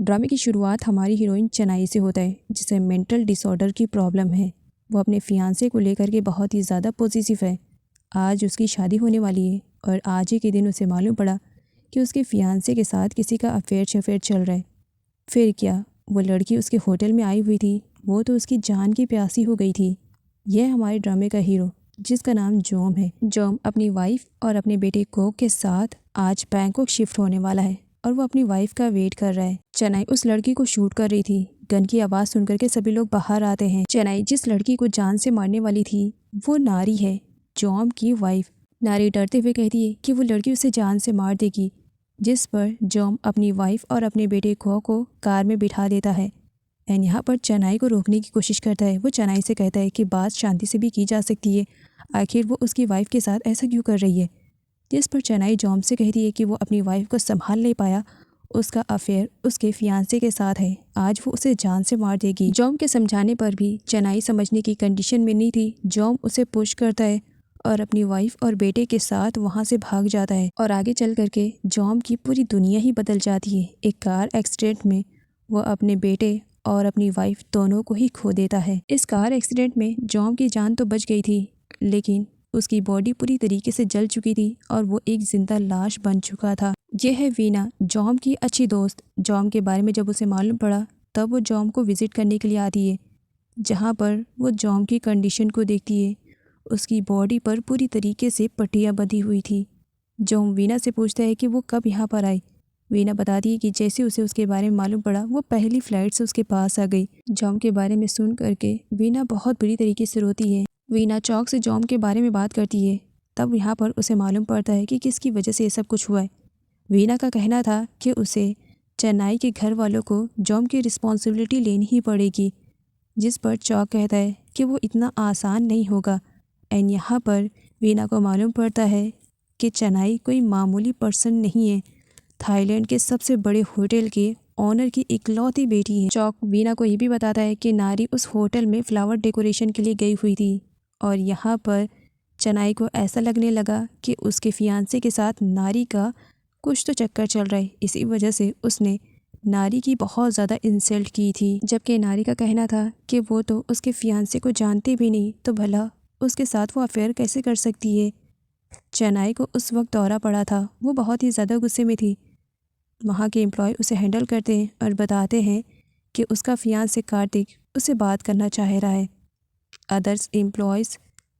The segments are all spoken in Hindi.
ड्रामे की शुरुआत हमारी हीरोइन चेनाई से होता है, जिसे मेंटल डिसऑर्डर की प्रॉब्लम है। वो अपने फियांसे को लेकर के बहुत ही ज़्यादा पॉजिटिव है। आज उसकी शादी होने वाली है और आज ही के दिन उसे मालूम पड़ा कि उसके फियांसे के साथ किसी का अफेयर शफेयर चल रहा है। फिर क्या, वो लड़की उसके होटल में आई हुई थी, वो तो उसकी जान की प्यासी हो गई थी। यह हमारे ड्रामे का हीरो, जिसका नाम जॉम है। जॉम अपनी वाइफ और अपने बेटे कोक के साथ आज बैंकॉक शिफ्ट होने वाला है और वो अपनी वाइफ का वेट कर रहा है। चेनाई उस लड़की को शूट कर रही थी। गन की आवाज़ सुनकर के सभी लोग बाहर आते हैं। चेनाई जिस लड़की को जान से मारने वाली थी वो नारी है, जॉम की वाइफ। नारी डरते हुए कहती है कि वो लड़की उसे जान से मार देगी, जिस पर जॉम अपनी वाइफ और अपने बेटे को कार में बिठा देता है एंड यहाँ पर चेनाई को रोकने की कोशिश करता है। वो चेनाई से कहता है कि बात शांति से भी की जा सकती है, आखिर वो उसकी वाइफ के साथ ऐसा क्यों कर रही है। जिस पर चेनाई जॉम से कहती है कि वो अपनी वाइफ को संभाल नहीं पाया, उसका अफेयर उसके फियांसे के साथ है, आज वो उसे जान से मार देगी। जॉम के समझाने पर भी चेनाई समझने की कंडीशन में नहीं थी। जॉम उसे पुश करता है और अपनी वाइफ और बेटे के साथ वहाँ से भाग जाता है और आगे चल करके जॉम की पूरी दुनिया ही बदल जाती है। एक कार एक्सीडेंट में वो अपने बेटे और अपनी वाइफ दोनों को ही खो देता है। इस कार एक्सीडेंट में जॉम की जान तो बच गई थी, लेकिन उसकी बॉडी पूरी तरीके से जल चुकी थी और वो एक जिंदा लाश बन चुका था। यह है वीना, जॉम की अच्छी दोस्त। जॉम के बारे में जब उसे मालूम पड़ा तब वो जॉम को विजिट करने के लिए आती है, जहाँ पर वो जॉम की कंडीशन को देखती है। उसकी बॉडी पर पूरी तरीके से पट्टियाँ बंधी हुई थी। जॉम वीना से पूछता है कि वो कब यहाँ पर आई। वीना बताती है कि जैसे उसे उसके बारे में मालूम पड़ा वो पहली फ्लाइट से उसके पास आ गई। जॉम के बारे में सुन करके वीना बहुत बुरी तरीके से रोती है। वीना चौक से जॉम के बारे में बात करती है। तब यहाँ पर उसे मालूम पड़ता है कि किसकी वजह से ये सब कुछ हुआ है। वीना का कहना था कि उसे चेन्नई के घर वालों को जॉम की रिस्पॉन्सिबिलिटी लेनी ही पड़ेगी, जिस पर चौक कहता है कि वो इतना आसान नहीं होगा। एंड यहाँ पर वीना को मालूम पड़ता है कि चेन्नई कोई मामूली पर्सन नहीं है, थाईलैंड के सबसे बड़े होटल के ऑनर की इकलौती बेटी है। चौक वीना को ये भी बताता है कि नारी उस होटल में फ्लावर डेकोरेशन के लिए गई हुई थी और यहाँ पर चेन्नई को ऐसा लगने लगा कि उसके फियांसे के साथ नारी का कुछ तो चक्कर चल रहा है। इसी वजह से उसने नारी की बहुत ज़्यादा इंसल्ट की थी, जबकि नारी का कहना था कि वो तो उसके फियांसे को जानती भी नहीं, तो भला उसके साथ वो अफेयर कैसे कर सकती है। चेन्नई को उस वक्त दौरा पड़ा था, वो बहुत ही ज़्यादा गुस्से में थी। वहाँ के एम्प्लॉय उसे हैंडल करते हैं और बताते हैं कि उसका फियांसे कार्तिक उससे बात करना चाह रहा है। अदर्स एम्प्लॉयज़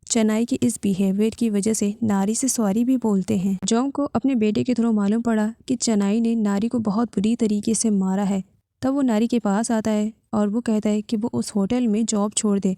चेन्नई की इस बिहेवियर की वजह से नारी से सॉरी भी बोलते हैं। जॉम को अपने बेटे के थ्रू मालूम पड़ा कि चेन्नई ने नारी को बहुत बुरी तरीके से मारा है। तब वो नारी के पास आता है और वो कहता है कि वो उस होटल में जॉब छोड़ दे,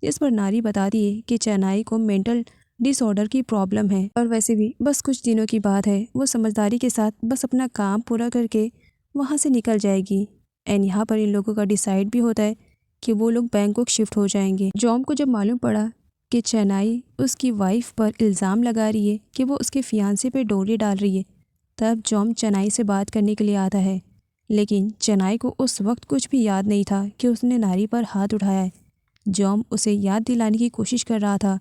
जिस पर नारी बताती है कि चेन्नई को मेंटल डिसऑर्डर की प्रॉब्लम है और वैसे भी बस कुछ दिनों की बात है, वो समझदारी के साथ बस अपना काम पूरा करके वहाँ से निकल जाएगी। एंड यहाँ पर इन लोगों का डिसाइड भी होता है कि वो लोग बैंकॉक शिफ्ट हो जाएंगे। जॉम को जब मालूम पड़ा कि चेन्नई उसकी वाइफ पर इल्ज़ाम लगा रही है कि वो उसके फियांसे पे डोरी डाल रही है, तब जॉम चेन्नई से बात करने के लिए आता है। लेकिन चेन्नई को उस वक्त कुछ भी याद नहीं था कि उसने नारी पर हाथ उठाया है। जॉम उसे याद दिलाने की कोशिश कर रहा था,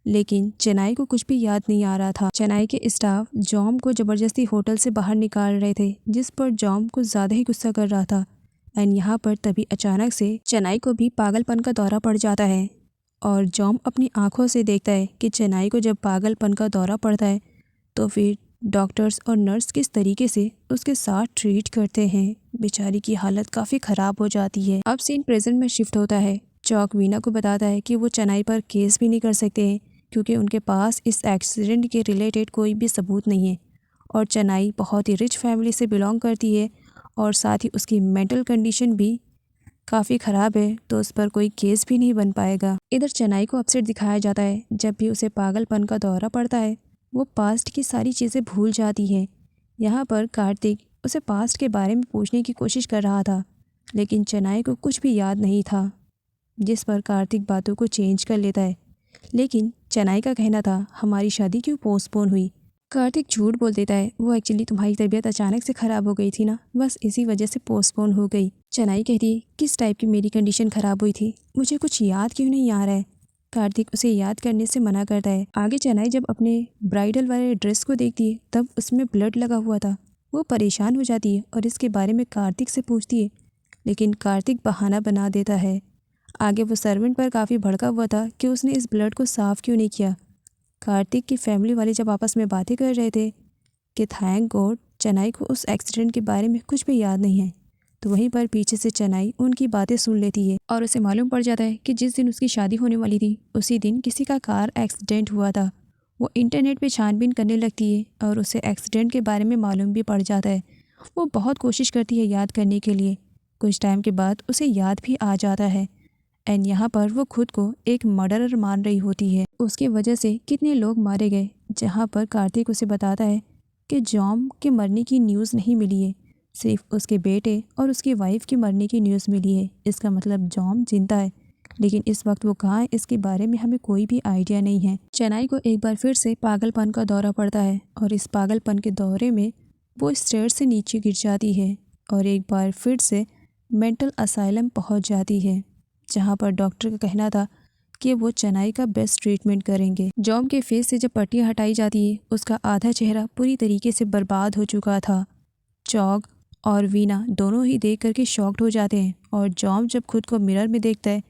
लेकिन चेन्नई को कुछ भी याद नहीं आ रहा था। चेन्नई के स्टाफ जॉम को ज़बरदस्ती होटल से बाहर निकाल रहे थे, जिस पर जॉम कुछ ज़्यादा ही गुस्सा कर रहा था। एंड यहाँ पर तभी अचानक से चेन्नई को भी पागलपन का दौरा पड़ जाता है और जॉम अपनी आंखों से देखता है कि चेन्नई को जब पागलपन का दौरा पड़ता है तो फिर डॉक्टर्स और नर्स किस तरीके से उसके साथ ट्रीट करते हैं। बेचारी की हालत काफ़ी ख़राब हो जाती है। अब सीन प्रेजेंट में शिफ्ट होता है। चौक वीना को बताता है कि वो चेन्नई पर केस भी नहीं कर सकते हैं क्योंकि उनके पास इस एक्सीडेंट के रिलेटेड कोई भी सबूत नहीं है और चेन्नई बहुत ही रिच फैमिली से बिलोंग करती है और साथ ही उसकी मेंटल कंडीशन भी काफ़ी ख़राब है, तो उस पर कोई केस भी नहीं बन पाएगा। इधर चेन्नई को अपसेट दिखाया जाता है। जब भी उसे पागलपन का दौरा पड़ता है वो पास्ट की सारी चीज़ें भूल जाती है। यहाँ पर कार्तिक उसे पास्ट के बारे में पूछने की कोशिश कर रहा था, लेकिन चेन्नई को कुछ भी याद नहीं था, जिस पर कार्तिक बातों को चेंज कर लेता है। लेकिन चेन्नई का कहना था हमारी शादी क्यों पोस्टपोन हुई। कार्तिक झूठ बोल देता है, वो एक्चुअली तुम्हारी तबीयत अचानक से ख़राब हो गई थी ना, बस इसी वजह से पोस्टपोन हो गई। चेन्नई कहती है किस टाइप की मेरी कंडीशन ख़राब हुई थी, मुझे कुछ याद क्यों नहीं आ रहा है। कार्तिक उसे याद करने से मना करता है। आगे चेन्नई जब अपने ब्राइडल वाले ड्रेस को देखती है तब उसमें ब्लड लगा हुआ था। वो परेशान हो जाती है और इसके बारे में कार्तिक से पूछती है, लेकिन कार्तिक बहाना बना देता है। आगे वो सर्वेंट पर काफ़ी भड़का हुआ था कि उसने इस ब्लड को साफ़ क्यों नहीं किया। कार्तिक की फैमिली वाले जब आपस में बातें कर रहे थे कि थैंक गॉड चेन्नई को उस एक्सीडेंट के बारे में कुछ भी याद नहीं है, तो वहीं पर पीछे से चेन्नई उनकी बातें सुन लेती है और उसे मालूम पड़ जाता है कि जिस दिन उसकी शादी होने वाली थी उसी दिन किसी का कार एक्सीडेंट हुआ था। वो इंटरनेट पे छानबीन करने लगती है और उसे एक्सीडेंट के बारे में मालूम भी पड़ जाता है। वो बहुत कोशिश करती है याद करने के लिए। कुछ टाइम के बाद उसे याद भी आ जाता है एंड यहाँ पर वो खुद को एक मर्डरर मान रही होती है। उसकी वजह से कितने लोग मारे गए, जहाँ पर कार्तिक उसे बताता है कि जॉम के मरने की न्यूज़ नहीं मिली है, सिर्फ उसके बेटे और उसकी वाइफ की मरने की न्यूज़ मिली है। इसका मतलब जॉम जिंदा है, लेकिन इस वक्त वो कहाँ है इसके बारे में हमें कोई भी आइडिया नहीं है। चेन्नई को एक बार फिर से पागलपन का दौरा पड़ता है और इस पागलपन के दौरे में वो स्टेयर से नीचे गिर जाती है और एक बार फिर से मेंटल असाइलम पहुंच जाती है, जहां पर डॉक्टर का कहना था कि वो चेन्नई का बेस्ट ट्रीटमेंट करेंगे। जॉम के फेस से जब पट्टियाँ हटाई जाती है उसका आधा चेहरा पूरी तरीके से बर्बाद हो चुका था। चॉक और वीना दोनों ही देख करके शॉक्ड हो जाते हैं और जॉम जब खुद को मिरर में देखता है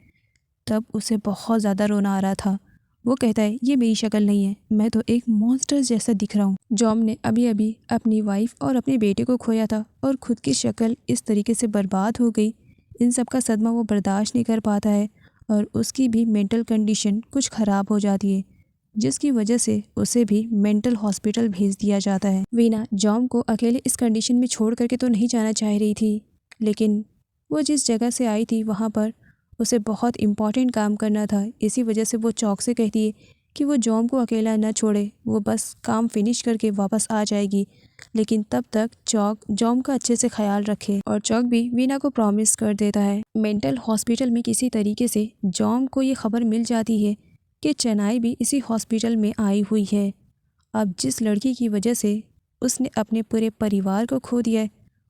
तब उसे बहुत ज़्यादा रोना आ रहा था। वो कहता है ये मेरी शक्ल नहीं है, मैं तो एक मॉन्स्टर जैसा दिख रहा हूँ। जॉम ने अभी अभी अपनी वाइफ और अपने बेटे को खोया था और खुद की शक्ल इस तरीके से बर्बाद हो गई। इन सब का सदमा वो बर्दाश्त नहीं कर पाता है और उसकी भी मेंटल कंडीशन कुछ ख़राब हो जाती है, जिसकी वजह से उसे भी मेंटल हॉस्पिटल भेज दिया जाता है। वीना जॉम को अकेले इस कंडीशन में छोड़ करके तो नहीं जाना चाह रही थी, लेकिन वो जिस जगह से आई थी वहाँ पर उसे बहुत इम्पॉर्टेंट काम करना था। इसी वजह से वो चौक से कहती है कि वो जॉम को अकेला न छोड़े, वो बस काम फिनिश करके वापस आ जाएगी, लेकिन तब तक चौक जॉम का अच्छे से ख्याल रखे। और चौक भी वीना को प्रॉमिस कर देता है। मेंटल हॉस्पिटल में किसी तरीके से जॉम को ये खबर मिल जाती है कि चेन्नई भी इसी हॉस्पिटल में आई हुई है। अब जिस लड़की की वजह से उसने अपने पूरे परिवार को खो दिया है,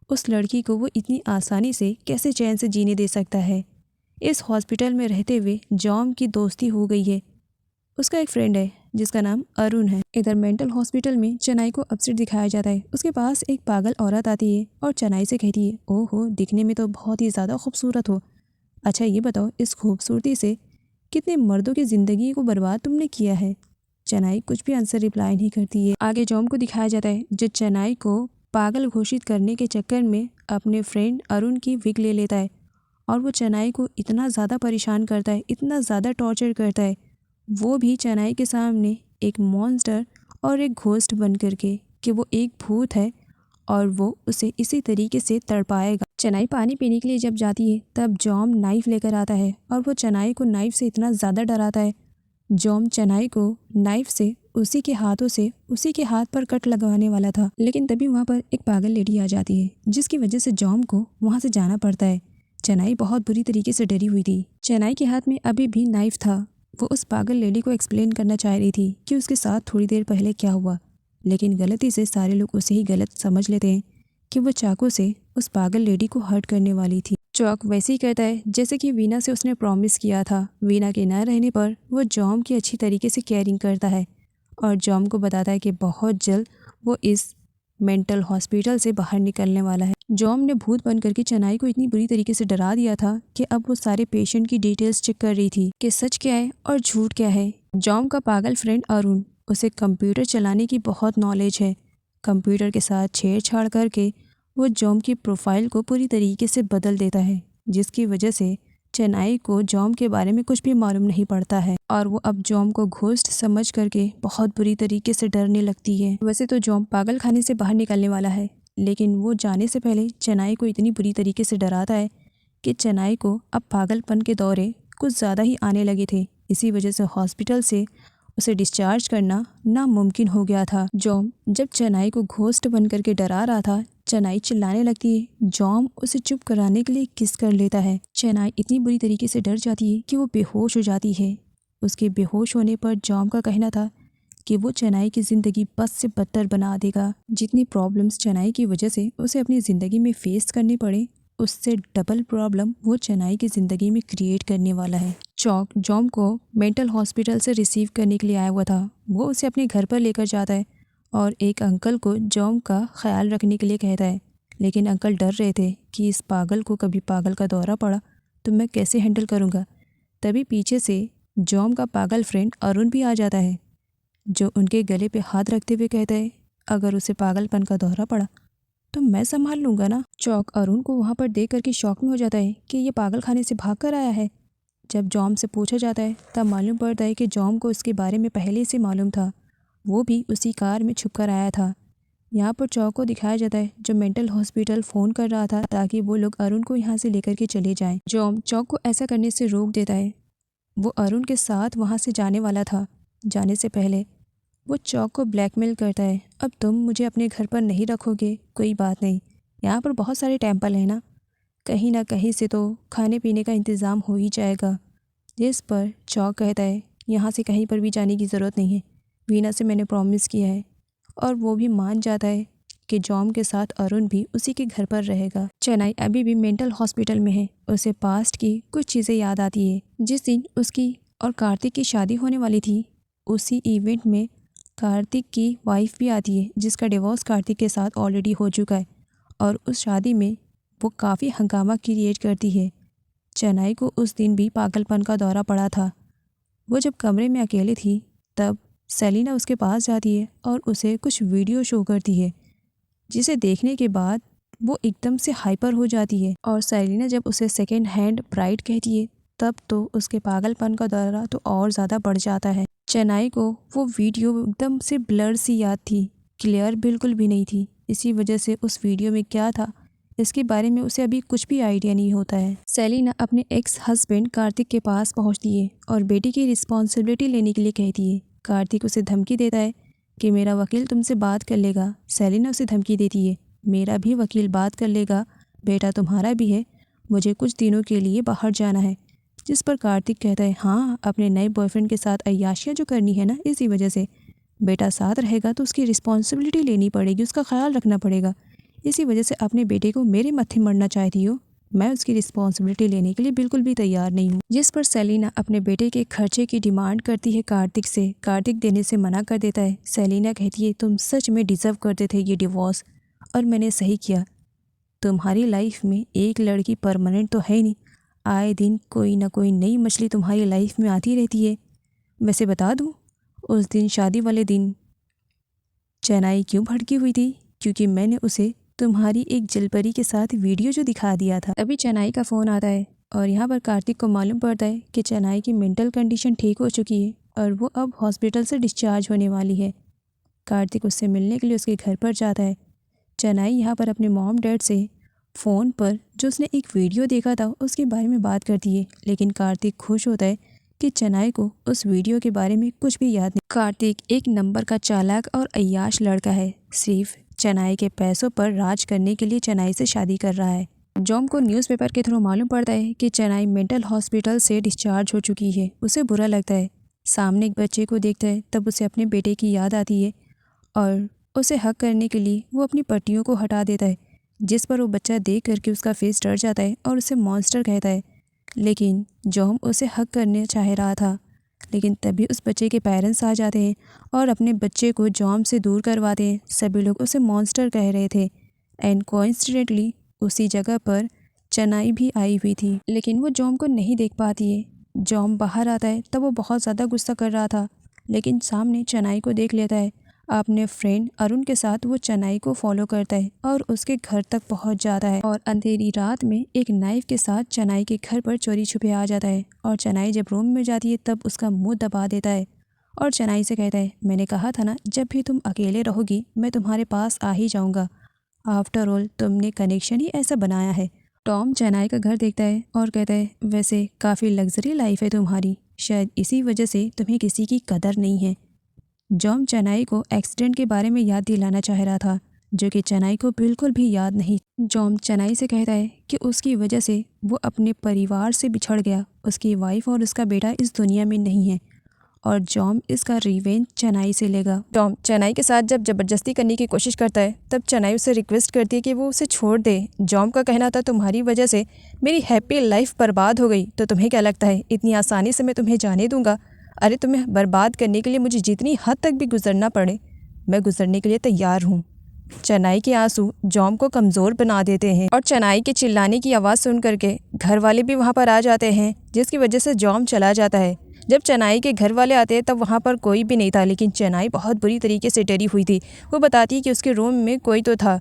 उस लड़की को वो इतनी आसानी से कैसे चैन से जीने दे सकता है। इस हॉस्पिटल में रहते हुए जॉम की दोस्ती हो गई है। उसका एक फ्रेंड है जिसका नाम अरुण है। इधर मेंटल हॉस्पिटल में चेन्नई को अपसेट दिखाया जाता है। उसके पास एक पागल औरत आती है और चेन्नई से कहती है, ओहो दिखने में तो बहुत ही ज़्यादा खूबसूरत हो, अच्छा ये बताओ इस खूबसूरती से कितने मर्दों की ज़िंदगी को बर्बाद तुमने किया है। चेन्नई कुछ भी आंसर रिप्लाई नहीं करती है। आगे जॉम को दिखाया जाता है जो चेन्नई को पागल घोषित करने के चक्कर में अपने फ्रेंड अरुण की विग ले लेता है और वो चेन्नई को इतना ज़्यादा परेशान करता है, इतना ज़्यादा टॉर्चर करता है, वो भी चेन्नई के सामने एक मॉन्स्टर और एक घोस्ट बन करके कि वो एक भूत है और वो उसे इसी तरीके से तड़पाएगा। चेन्नई पानी पीने के लिए जब जाती है तब जॉम नाइफ़ लेकर आता है और वो चेन्नई को नाइफ़ से इतना ज़्यादा डराता है। जॉम चेन्नई को नाइफ़ से उसी के हाथों से उसी के हाथ पर कट लगवाने वाला था, लेकिन तभी वहाँ पर एक पागल लेडी आ जाती है जिसकी वजह से जॉम को वहाँ से जाना पड़ता है। चेन्नई बहुत बुरी तरीके से डरी हुई थी। चेन्नई के हाथ में अभी भी नाइफ था। वो उस पागल लेडी को एक्सप्लेन करना चाह रही थी कि उसके साथ थोड़ी देर पहले क्या हुआ, लेकिन गलती से सारे लोग उसे ही गलत समझ लेते हैं कि वो चाकू से उस पागल लेडी को हर्ट करने वाली थी। चौक वैसे ही कहता है जैसे कि वीना से उसने प्रॉमिस किया था। वीना के न रहने पर वो जॉम की अच्छी तरीके से केयरिंग करता है और जॉम को बताता है कि बहुत जल्द वो इस मेंटल हॉस्पिटल से बाहर निकलने वाला है। जॉम ने भूत बन करके चेन्नई को इतनी बुरी तरीके से डरा दिया था कि अब वो सारे पेशेंट की डिटेल्स चेक कर रही थी कि सच क्या है और झूठ क्या है। जॉम का पागल फ्रेंड अरुण, उसे कंप्यूटर चलाने की बहुत नॉलेज है। कंप्यूटर के साथ छेड़छाड़ करके वो जॉम की प्रोफाइल को पूरी तरीके से बदल देता है, जिसकी वजह से चेन्नई को जॉम के बारे में कुछ भी मालूम नहीं पड़ता है और वो अब जॉम को घोस्ट समझ करके बहुत बुरी तरीके से डरने लगती है। वैसे तो जॉम पागल खाने से बाहर निकलने वाला है, लेकिन वो जाने से पहले चेन्नई को इतनी बुरी तरीके से डराता है कि चेन्नई को अब पागलपन के दौरे कुछ ज़्यादा ही आने लगे थे। इसी वजह से हॉस्पिटल से उसे डिस्चार्ज करना नामुमकिन हो गया था। जॉम जब चेन्नई को घोस्ट बन करके डरा रहा था, चेन्नई चिल्लाने लगती है। जॉम उसे चुप कराने के लिए किस कर लेता है। चेन्नई इतनी बुरी तरीके से डर जाती है कि वो बेहोश हो जाती है। उसके बेहोश होने पर जॉम का कहना था कि वो चेन्नई की ज़िंदगी बस से बदतर बना देगा। जितनी प्रॉब्लम्स चेन्नई की वजह से उसे अपनी ज़िंदगी में फेस करनी पड़े, उससे डबल प्रॉब्लम वो चेन्नई की ज़िंदगी में क्रिएट करने वाला है। चौक जॉम को मेंटल हॉस्पिटल से रिसीव करने के लिए आया हुआ था। वो उसे अपने घर पर लेकर जाता है और एक अंकल को जॉम का ख्याल रखने के लिए कहता है। लेकिन अंकल डर रहे थे कि इस पागल को कभी पागल का दौरा पड़ा तो मैं कैसे हैंडल करूँगा। तभी पीछे से जॉम का पागल फ्रेंड अरुण भी आ जाता है, जो उनके गले पे हाथ रखते हुए कहता है, अगर उसे पागलपन का दौरा पड़ा तो मैं संभाल लूँगा ना। चौक अरुण को वहाँ पर देख करके शौक में हो जाता है कि ये पागल खाने से भाग कर आया है। जब जॉम से पूछा जाता है तब मालूम पड़ता है कि जॉम को उसके बारे में पहले से मालूम था, वो भी उसी कार में छुप कर आया था। यहाँ पर चौक को दिखाया जाता है जो मेंटल हॉस्पिटल फ़ोन कर रहा था ताकि वो लोग अरुण को यहाँ से लेकर के चले जाएं। जॉम चौक को ऐसा करने से रोक देता है। वो अरुण के साथ वहाँ से जाने वाला था। जाने से पहले वो चौक को ब्लैकमेल करता है, अब तुम मुझे अपने घर पर नहीं रखोगे, कोई बात नहीं, यहाँ पर बहुत सारे टेम्पल हैं ना कहीं से तो खाने पीने का इंतज़ाम हो ही जाएगा। जिस पर चौक कहता है, यहाँ से कहीं पर भी जाने की ज़रूरत नहीं है, वीना से मैंने प्रॉमिस किया है। और वो भी मान जाता है कि जॉम के साथ अरुण भी उसी के घर पर रहेगा। चेन्नई अभी भी मेंटल हॉस्पिटल में है। उसे पास्ट की कुछ चीज़ें याद आती है। जिस दिन उसकी और कार्तिक की शादी होने वाली थी, उसी इवेंट में कार्तिक की वाइफ भी आती है, जिसका डिवोर्स कार्तिक के साथ ऑलरेडी हो चुका है। और उस शादी में वो काफ़ी हंगामा क्रिएट करती है। चेन्नई को उस दिन भी पागलपन का दौरा पड़ा था। वो जब कमरे में अकेली थी तब सेलिना उसके पास जाती है और उसे कुछ वीडियो शो करती है, जिसे देखने के बाद वो एकदम से हाइपर हो जाती है। और सेलिना जब उसे सेकेंड हैंड ब्राइड कहती है तब तो उसके पागलपन का दौरा तो और ज़्यादा बढ़ जाता है। चेन्नई को वो वीडियो एकदम से ब्लर सी याद थी, क्लियर बिल्कुल भी नहीं थी। इसी वजह से उस वीडियो में क्या था इसके बारे में उसे अभी कुछ भी आइडिया नहीं होता है। सेलिना अपने एक्स हस्बैंड कार्तिक के पास पहुंचती है और बेटी की रिस्पॉन्सिबिलिटी लेने के लिए कहती है। कार्तिक उसे धमकी देता है कि मेरा वकील तुमसे बात कर लेगा। सेलिना उसे धमकी देती है, मेरा भी वकील बात कर लेगा, बेटा तुम्हारा भी है, मुझे कुछ दिनों के लिए बाहर जाना है। जिस पर कार्तिक कहता है, हाँ अपने नए बॉयफ्रेंड के साथ अय्याशियाँ जो करनी है ना, इसी वजह से बेटा साथ रहेगा तो उसकी रिस्पॉन्सिबिलिटी लेनी पड़ेगी, उसका ख्याल रखना पड़ेगा। इसी वजह से अपने बेटे को मेरे मत्थे मरना चाहती हो, मैं उसकी रिस्पॉन्सिबिलिटी लेने के लिए बिल्कुल भी तैयार नहीं हूँ। जिस पर सेलिना अपने बेटे के खर्चे की डिमांड करती है कार्तिक से। कार्तिक देने से मना कर देता है। सेलिना कहती है, तुम सच में डिज़र्व करते थे ये डिवोर्स और मैंने सही किया। तुम्हारी लाइफ में एक लड़की परमानेंट तो है नहीं, आए दिन कोई ना कोई नई मछली तुम्हारी लाइफ में आती रहती है। वैसे बता दूँ, उस दिन शादी वाले दिन चेन्नई क्यों भड़की हुई थी? क्योंकि मैंने उसे तुम्हारी एक जलपरी के साथ वीडियो जो दिखा दिया था। तभी चेन्नई का फ़ोन आता है और यहाँ पर कार्तिक को मालूम पड़ता है कि चेन्नई की मेंटल कंडीशन ठीक हो चुकी है और वो अब हॉस्पिटल से डिस्चार्ज होने वाली है। कार्तिक उससे मिलने के लिए उसके घर पर जाता है। चेन्नई यहाँ पर अपने मॉम डैड से फ़ोन पर जो उसने एक वीडियो देखा था उसके बारे में बात करती है, लेकिन कार्तिक खुश होता है कि चेन्नई को उस वीडियो के बारे में कुछ भी याद नहीं। कार्तिक एक नंबर का चालाक और अय्याश लड़का है, सिर्फ चेन्नई के पैसों पर राज करने के लिए चेन्नई से शादी कर रहा है। जॉम को न्यूज़पेपर के थ्रू मालूम पड़ता है कि चेन्नई मेंटल हॉस्पिटल से डिस्चार्ज हो चुकी है। उसे बुरा लगता है, सामने एक बच्चे को देखता है तब उसे अपने बेटे की याद आती है और उसे हक करने के लिए वो अपनी पट्टियों को हटा देता है, जिस पर वो बच्चा देख करके उसका फेस डर जाता है और उसे मॉन्स्टर कहता है। लेकिन जॉम उसे हक करने चाह रहा था, लेकिन तभी उस बच्चे के पेरेंट्स आ जाते हैं और अपने बच्चे को जॉम से दूर करवाते हैं। सभी लोग उसे मॉन्स्टर कह रहे थे एंड कोइंसिडेंटली उसी जगह पर चेन्नई भी आई हुई थी, लेकिन वो जॉम को नहीं देख पाती है। जॉम बाहर आता है तब वो बहुत ज़्यादा गुस्सा कर रहा था, लेकिन सामने चेन्नई को देख लेता है। अपने फ्रेंड अरुण के साथ वो चेन्नई को फॉलो करता है और उसके घर तक पहुंच जाता है और अंधेरी रात में एक नाइफ के साथ चेन्नई के घर पर चोरी छुपे आ जाता है। और चेन्नई जब रूम में जाती है तब उसका मुंह दबा देता है और चेन्नई से कहता है, मैंने कहा था ना, जब भी तुम अकेले रहोगी मैं तुम्हारे पास आ ही जाऊँगा। आफ्टर ऑल तुमने कनेक्शन ही ऐसा बनाया है। टॉम चेन्नई का घर देखता है और कहता है, वैसे काफ़ी लग्जरी लाइफ है तुम्हारी, शायद इसी वजह से तुम्हें किसी की कदर नहीं है। जॉम चेन्नई को एक्सीडेंट के बारे में याद दिलाना चाह रहा था, जो कि चेन्नई को बिल्कुल भी याद नहीं। जॉम चेन्नई से कहता है कि उसकी वजह से वो अपने परिवार से बिछड़ गया, उसकी वाइफ और उसका बेटा इस दुनिया में नहीं है और जॉम इसका रिवेंज चेन्नई से लेगा। टॉम चेन्नई के साथ जब ज़बरदस्ती करने की कोशिश करता है तब चेन्नई उसे रिक्वेस्ट करती है कि वो उसे छोड़ दे। जॉम का कहना था, तुम्हारी वजह से मेरी हैप्पी लाइफ बर्बाद हो गई, तो तुम्हें क्या लगता है इतनी आसानी से मैं तुम्हें जाने दूंगा? अरे तुम्हें बर्बाद करने के लिए मुझे जितनी हद तक भी गुजरना पड़े मैं गुजरने के लिए तैयार हूँ। चेनाई के आंसू जॉम को कमज़ोर बना देते हैं और चेनाई के चिल्लाने की आवाज़ सुन करके घर वाले भी वहाँ पर आ जाते हैं, जिसकी वजह से जॉम चला जाता है। जब चेनाई के घर वाले आते हैं तब वहाँ पर कोई भी नहीं था, लेकिन चेनाई बहुत बुरी तरीके से डरी हुई थी। वो बताती है कि उसके रूम में कोई तो था,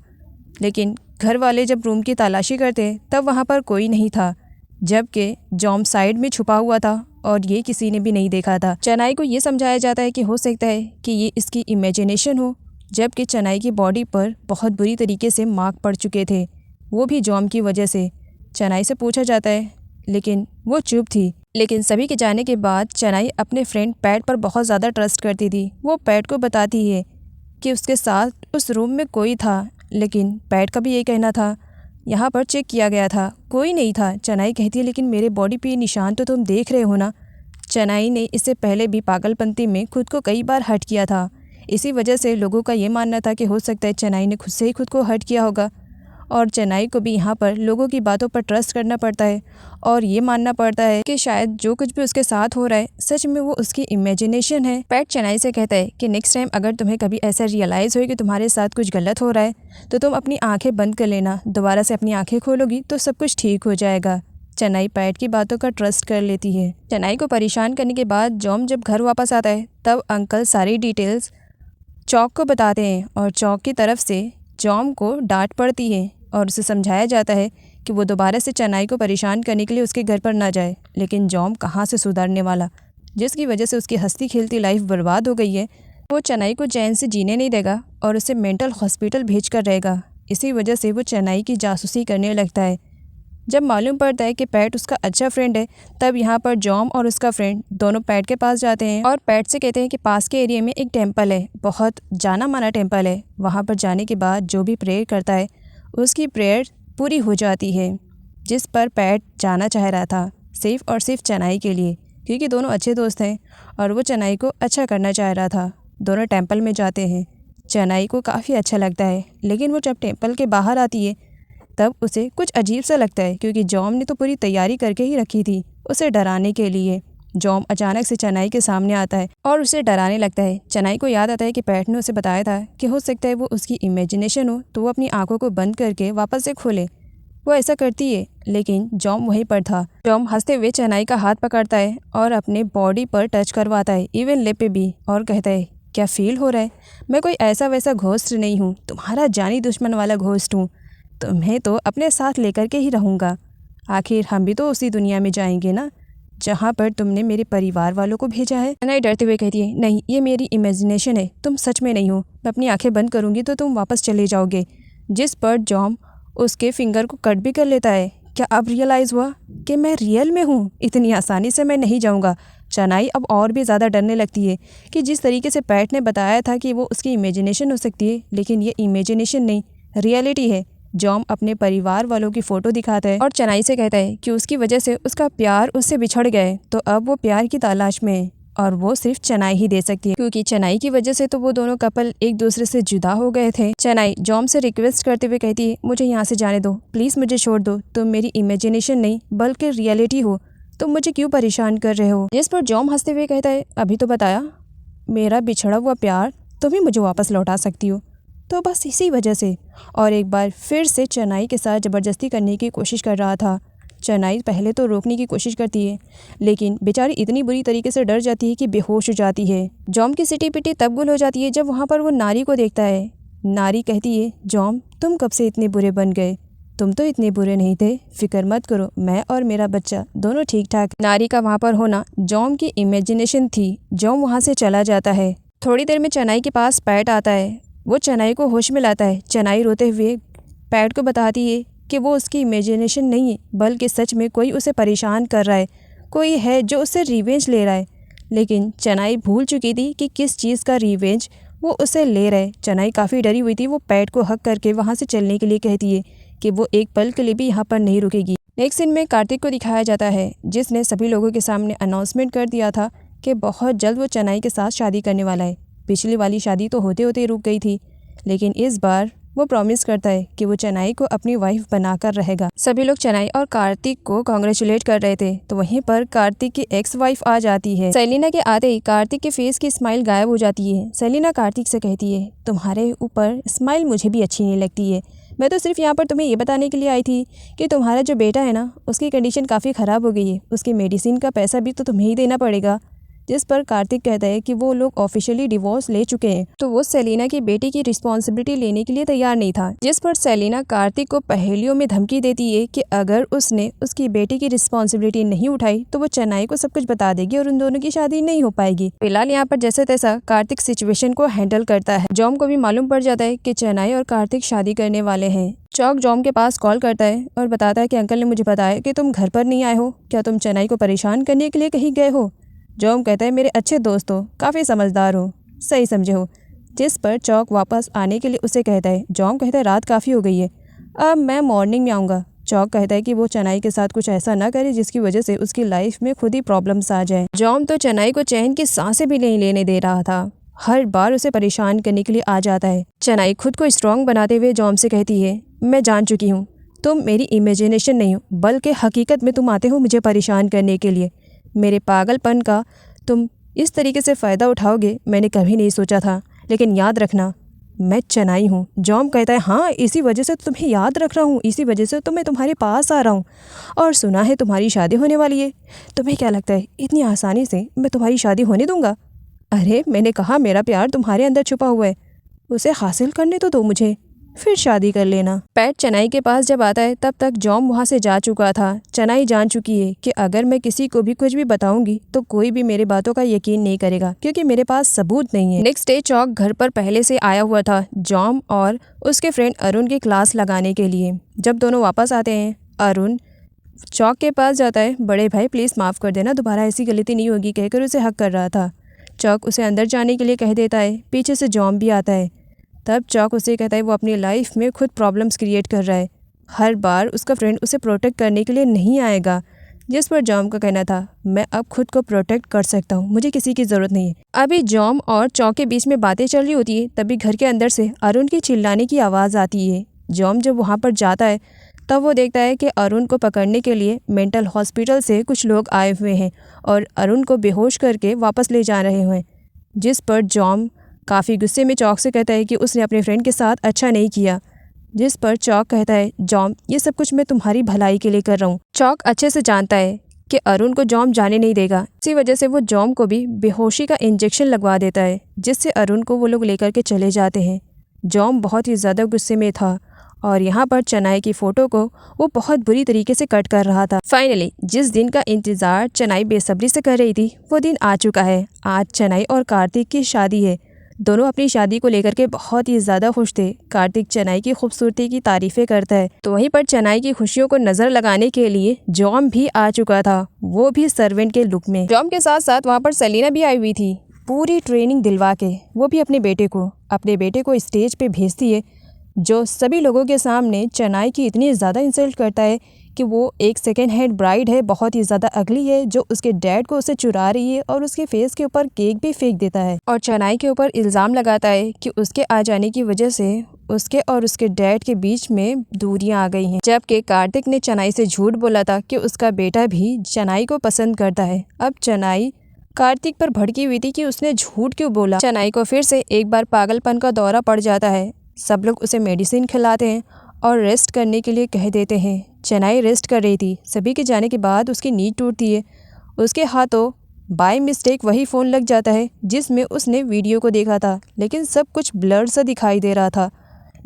लेकिन घर वाले जब रूम की तलाशी करते तब वहाँ पर कोई नहीं था, जबकि जॉम साइड में छुपा हुआ था और ये किसी ने भी नहीं देखा था। चेनाई को ये समझाया जाता है कि हो सकता है कि ये इसकी इमेजिनेशन हो, जबकि चेनाई की बॉडी पर बहुत बुरी तरीके से मार्क पड़ चुके थे, वो भी जॉम की वजह से। चेनाई से पूछा जाता है, लेकिन वो चुप थी। लेकिन सभी के जाने के बाद चेनाई अपने फ्रेंड पैट पर बहुत ज़्यादा ट्रस्ट करती थी। वो पैट को बताती है कि उसके साथ उस रूम में कोई था, लेकिन पैट का भी ये कहना था यहाँ पर चेक किया गया था, कोई नहीं था। चेनाई कहती है, लेकिन मेरे बॉडी पे निशान तो तुम देख रहे हो ना। चेनाई ने इससे पहले भी पागलपंती में खुद को कई बार हर्ट किया था, इसी वजह से लोगों का ये मानना था कि हो सकता है चेनाई ने खुद से ही खुद को हर्ट किया होगा। और चेनाई को भी यहाँ पर लोगों की बातों पर ट्रस्ट करना पड़ता है और ये मानना पड़ता है कि शायद जो कुछ भी उसके साथ हो रहा है सच में वो उसकी इमेजिनेशन है। पैट चेनाई से कहता है कि नेक्स्ट टाइम अगर तुम्हें कभी ऐसा रियलाइज़ हो कि तुम्हारे साथ कुछ गलत हो रहा है तो तुम अपनी आंखें बंद कर लेना, दोबारा से अपनी आंखें खोलोगी तो सब कुछ ठीक हो जाएगा। चेनाई पैट की बातों का ट्रस्ट कर लेती है। चेनाई को परेशान करने के बाद जॉम जब घर वापस आता है तब अंकल सारी डिटेल्स चौक को बताते हैं और चौक की तरफ से जॉम को डांट पड़ती है और उसे समझाया जाता है कि वो दोबारा से चेनाई को परेशान करने के लिए उसके घर पर ना जाए। लेकिन जॉम कहाँ से सुधरने वाला, जिसकी वजह से उसकी हंसती खेलती लाइफ बर्बाद हो गई है। वो चेनाई को चैन से जीने नहीं देगा और उसे मेंटल हॉस्पिटल भेज कर रहेगा। इसी वजह से वो चेनाई की जासूसी करने लगता है। जब मालूम पड़ता है कि पैट उसका अच्छा फ्रेंड है, तब यहाँ पर जॉम और उसका फ्रेंड दोनों पैट के पास जाते हैं और पैट से कहते हैं कि पास के एरिया में एक टेम्पल है, बहुत जाना माना टेम्पल है। वहाँ पर जाने के बाद जो भी प्रेयर करता है उसकी प्रेयर पूरी हो जाती है, जिस पर पैट जाना चाह रहा था सिर्फ और सिर्फ चेनाई के लिए, क्योंकि दोनों अच्छे दोस्त हैं और वो चेनाई को अच्छा करना चाह रहा था। दोनों टेम्पल में जाते हैं। चेनाई को काफ़ी अच्छा लगता है, लेकिन वो जब टेम्पल के बाहर आती है तब उसे कुछ अजीब सा लगता है, क्योंकि जॉम ने तो पूरी तैयारी करके ही रखी थी उसे डराने के लिए। जॉम अचानक से चेनाई के सामने आता है और उसे डराने लगता है। चेनाई को याद आता है कि पैट ने उसे बताया था कि हो सकता है वो उसकी इमेजिनेशन हो, तो वो अपनी आंखों को बंद करके वापस से खोले। वो ऐसा करती है, लेकिन जॉम वहीं पर था। जॉम हंसते हुए चेनाई का हाथ पकड़ता है और अपने बॉडी पर टच करवाता है, इवन लिप पे भी, और कहता है, क्या फील हो रहा है? मैं कोई ऐसा वैसा घोस्ट नहीं हूँ, तुम्हारा जानी दुश्मन वाला घोस्ट हूँ। तुम्हें तो अपने साथ लेकर के ही रहूँगा। आखिर हम भी तो उसी दुनिया में जाएंगे ना जहाँ पर तुमने मेरे परिवार वालों को भेजा है। चेनाई डरते हुए कहती है, नहीं, ये मेरी इमेजिनेशन है, तुम सच में नहीं हो। मैं अपनी आंखें बंद करूँगी तो तुम वापस चले जाओगे। जिस पर जॉम उसके फिंगर को कट भी कर लेता है। क्या अब रियलाइज़ हुआ कि मैं रियल में हूँ? इतनी आसानी से मैं नहीं जाऊँगा। चेनाई अब और भी ज़्यादा डरने लगती है कि जिस तरीके से पैट ने बताया था कि वो उसकी इमेजिनेशन हो सकती है, लेकिन ये इमेजिनेशन नहीं, रियलिटी है। जॉम अपने परिवार वालों की फ़ोटो दिखाता है और चेनाई से कहता है कि उसकी वजह से उसका प्यार उससे बिछड़ गए, तो अब वो प्यार की तलाश में है और वो सिर्फ चेनाई ही दे सकती है, क्योंकि चेनाई की वजह से तो वो दोनों कपल एक दूसरे से जुदा हो गए थे। चेनाई जॉम से रिक्वेस्ट करते हुए कहती है, मुझे यहाँ से जाने दो, प्लीज़ मुझे छोड़ दो। तुम मेरी इमेजिनेशन नहीं बल्कि रियलिटी हो, तुम मुझे क्यों परेशान कर रहे हो? जिस पर जॉम हंसते हुए कहता है, अभी तो बताया, मेरा बिछड़ा हुआ प्यार तुम ही मुझे वापस लौटा सकती हो, तो बस इसी वजह से। और एक बार फिर से चेनाई के साथ ज़बरदस्ती करने की कोशिश कर रहा था। चेनाई पहले तो रोकने की कोशिश करती है, लेकिन बेचारी इतनी बुरी तरीके से डर जाती है कि बेहोश हो जाती है। जॉम की सिटी पिटी तब गुल हो जाती है जब वहाँ पर वो नारी को देखता है। नारी कहती है, जॉम, तुम कब से इतने बुरे बन गए? तुम तो इतने बुरे नहीं थे, फिक्र मत करो, मैं और मेरा बच्चा दोनों ठीक ठाक। नारी का वहाँ पर होना जॉम की इमेजिनेशन थी। जॉम वहाँ से चला जाता है। थोड़ी देर में चेनाई के पास पैट आता है। वो चेनाई को होश में लाता है। चेनाई रोते हुए पैट को बताती है कि वो उसकी इमेजिनेशन नहीं है, बल्कि सच में कोई उसे परेशान कर रहा है, कोई है जो उससे रिवेंज ले रहा है। लेकिन चेनाई भूल चुकी थी कि किस चीज़ का रिवेंज वो उसे ले रहा है। चेनाई काफ़ी डरी हुई थी। वो पैट को हक करके वहाँ से चलने के लिए कहती है कि वो एक पल के लिए भी यहाँ पर नहीं रुकेगी। नेक्स्ट सीन में कार्तिक को दिखाया जाता है, जिसने सभी लोगों के सामने अनाउंसमेंट कर दिया था कि बहुत जल्द वो चेनाई के साथ शादी करने वाला है। पिछली वाली शादी तो होते होते रुक गई थी, लेकिन इस बार वो प्रॉमिस करता है कि वो चेन्नई को अपनी वाइफ बनाकर रहेगा। सभी लोग चेन्नई और कार्तिक को कॉन्ग्रेचुलेट कर रहे थे तो वहीं पर कार्तिक की एक्स वाइफ आ जाती है। सेलिना के आते ही कार्तिक के फेस की स्माइल गायब हो जाती है। सेलिना कार्तिक से कहती है, तुम्हारे ऊपर स्माइल मुझे भी अच्छी नहीं लगती है। मैं तो सिर्फ यहाँ पर तुम्हें ये बताने के लिए आई थी कि तुम्हारा जो बेटा है ना, उसकी कंडीशन काफ़ी ख़राब हो गई है। उसकी मेडिसिन का पैसा भी तो तुम्हें ही देना पड़ेगा। जिस पर कार्तिक कहता है कि वो लोग ऑफिशियली डिवोर्स ले चुके हैं, तो वो सेलिना की बेटी की रिस्पॉन्सिबिलिटी लेने के लिए तैयार नहीं था। जिस पर सेलिना कार्तिक को पहेलियों में धमकी देती है कि अगर उसने उसकी बेटी की रिस्पॉन्सिबिलिटी नहीं उठाई तो वो चेन्नई को सब कुछ बता देगी और उन दोनों की शादी नहीं हो पाएगी। फिलहाल यहाँ पर जैसे तैसा कार्तिक सिचुएशन को हैंडल करता है। जॉम को भी मालूम पड़ जाता है कि चेन्नई और कार्तिक शादी करने वाले हैं। चौक जॉम के पास कॉल करता है और बताता है कि अंकल ने मुझे बताया कि तुम घर पर नहीं आए हो, क्या तुम चेन्नई को परेशान करने के लिए कहीं गए हो? जॉम कहता है, मेरे अच्छे दोस्त हो, काफ़ी समझदार हो, सही समझे हो। जिस पर चौक वापस आने के लिए उसे कहता है। जॉम कहता है, रात काफ़ी हो गई है, अब मैं मॉर्निंग में आऊँगा। चौक कहता है कि वो चेन्नई के साथ कुछ ऐसा ना करे जिसकी वजह से उसकी लाइफ में खुद ही प्रॉब्लम्स आ जाए। जॉम तो चेन्नई को चैन की सांसें भी नहीं लेने दे रहा था, हर बार उसे परेशान करने के लिए आ जाता है। चेन्नई खुद को स्ट्रॉन्ग बनाते हुए जॉम से कहती है, मैं जान चुकी हूँ तुम मेरी इमेजिनेशन नहीं हो, बल्कि हकीकत में तुम आते हो मुझे परेशान करने के लिए। मेरे पागलपन का तुम इस तरीके से फ़ायदा उठाओगे मैंने कभी नहीं सोचा था, लेकिन याद रखना मैं चेन्नई हूँ। जॉम कहता है, हाँ इसी वजह से तो तुम्हें याद रख रहा हूँ, इसी वजह से तो मैं तुम्हारे पास आ रहा हूँ। और सुना है तुम्हारी शादी होने वाली है, तुम्हें क्या लगता है इतनी आसानी से मैं तुम्हारी शादी होने दूँगा? अरे मैंने कहा मेरा प्यार तुम्हारे अंदर छुपा हुआ है, उसे हासिल करने तो दो मुझे, फिर शादी कर लेना। पैट चेन्नई के पास जब आता है तब तक जॉम वहाँ से जा चुका था। चेन्नई जान चुकी है कि अगर मैं किसी को भी कुछ भी बताऊंगी तो कोई भी मेरे बातों का यकीन नहीं करेगा क्योंकि मेरे पास सबूत नहीं है। नेक्स्ट डे चौक घर पर पहले से आया हुआ था जॉम और उसके फ्रेंड अरुण की क्लास लगाने के लिए। जब दोनों वापस आते हैं अरुण चौक के पास जाता है, बड़े भाई प्लीज़ माफ़ कर देना, दोबारा ऐसी गलती नहीं होगी कहकर उसे हक कर रहा था। चौक उसे अंदर जाने के लिए कह देता है, पीछे से जॉम भी आता है। तब चौक उसे कहता है वो अपनी लाइफ में खुद प्रॉब्लम्स क्रिएट कर रहा है, हर बार उसका फ्रेंड उसे प्रोटेक्ट करने के लिए नहीं आएगा। जिस पर जॉम का कहना था, मैं अब खुद को प्रोटेक्ट कर सकता हूँ, मुझे किसी की ज़रूरत नहीं है। अभी जॉम और चौक के बीच में बातें चल रही होती है तभी घर के अंदर से अरुण की चिल्लाने की आवाज़ आती है। जॉम जब वहाँ पर जाता है तब वो देखता है कि अरुण को पकड़ने के लिए मेंटल हॉस्पिटल से कुछ लोग आए हुए हैं और अरुण को बेहोश करके वापस ले जा रहे हैं। जिस पर जॉम काफ़ी गुस्से में चौक से कहता है कि उसने अपने फ्रेंड के साथ अच्छा नहीं किया। जिस पर चौक कहता है, जॉम ये सब कुछ मैं तुम्हारी भलाई के लिए कर रहा हूँ। चौक अच्छे से जानता है कि अरुण को जॉम जाने नहीं देगा, इसी वजह से वो जॉम को भी बेहोशी का इंजेक्शन लगवा देता है जिससे अरुण को वो लोग लेकर के चले जाते हैं। जॉम बहुत ही ज़्यादा गुस्से में था और यहाँ पर चेन्नई की फ़ोटो को वो बहुत बुरी तरीके से कट कर रहा था। फाइनली जिस दिन का इंतज़ार चेन्नई बेसब्री से कर रही थी वो दिन आ चुका है। आज चेन्नई और कार्तिक की शादी है। दोनों अपनी शादी को लेकर के बहुत ही ज़्यादा खुश थे। कार्तिक चेन्नई की खूबसूरती की तारीफ़ें करता है तो वहीं पर चेन्नई की खुशियों को नज़र लगाने के लिए जॉम भी आ चुका था, वो भी सर्वेंट के लुक में। जॉम के साथ साथ वहाँ पर सेलिना भी आई हुई थी, पूरी ट्रेनिंग दिलवा के वो भी अपने बेटे को स्टेज पे भेजती है जो सभी लोगों के सामने चेन्नई की इतनी ज़्यादा इंसल्ट करता है कि वो एक सेकेंड हैंड ब्राइड है, बहुत ही ज़्यादा अगली है, जो उसके डैड को उसे चुरा रही है और उसके फेस के ऊपर केक भी फेंक देता है और चेन्नई के ऊपर इल्ज़ाम लगाता है कि उसके आ जाने की वजह से उसके और उसके डैड के बीच में दूरियां आ गई हैं। जबकि कार्तिक ने चेन्नई से झूठ बोला था कि उसका बेटा भी चेन्नई को पसंद करता है। अब चेन्नई कार्तिक पर भड़की हुई थी कि उसने झूठ क्यों बोला। चेन्नई को फिर से एक बार पागलपन का दौरा पड़ जाता है। सब लोग उसे मेडिसिन खिलाते हैं और रेस्ट करने के लिए कह देते हैं। चेन्नई रेस्ट कर रही थी, सभी के जाने के बाद उसकी नींद टूटती है। उसके हाथों बाय मिस्टेक वही फ़ोन लग जाता है जिसमें उसने वीडियो को देखा था, लेकिन सब कुछ ब्लर सा दिखाई दे रहा था।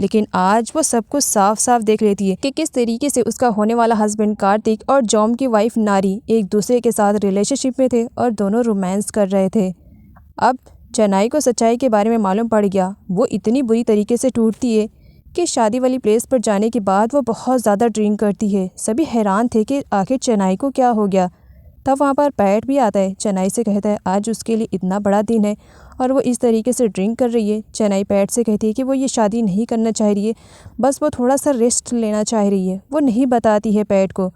लेकिन आज वो सब कुछ साफ साफ देख लेती है कि किस तरीके से उसका होने वाला हस्बैंड कार्तिक और जॉम की वाइफ नारी एक दूसरे के साथ रिलेशनशिप में थे और दोनों रोमांस कर रहे थे। अब चेन्नई को सच्चाई के बारे में मालूम पड़ गया। वो इतनी बुरी तरीके से टूटती है कि शादी वाली प्लेस पर जाने के बाद वो बहुत ज़्यादा ड्रिंक करती है। सभी हैरान थे कि आखिर चेन्नई को क्या हो गया। तब वहाँ पर पैट भी आता है, चेन्नई से कहता है आज उसके लिए इतना बड़ा दिन है और वो इस तरीके से ड्रिंक कर रही है। चेन्नई पैट से कहती है कि वो ये शादी नहीं करना चाह रही है, बस वो थोड़ा सा रेस्ट लेना चाह रही है। वो नहीं बताती है पैट को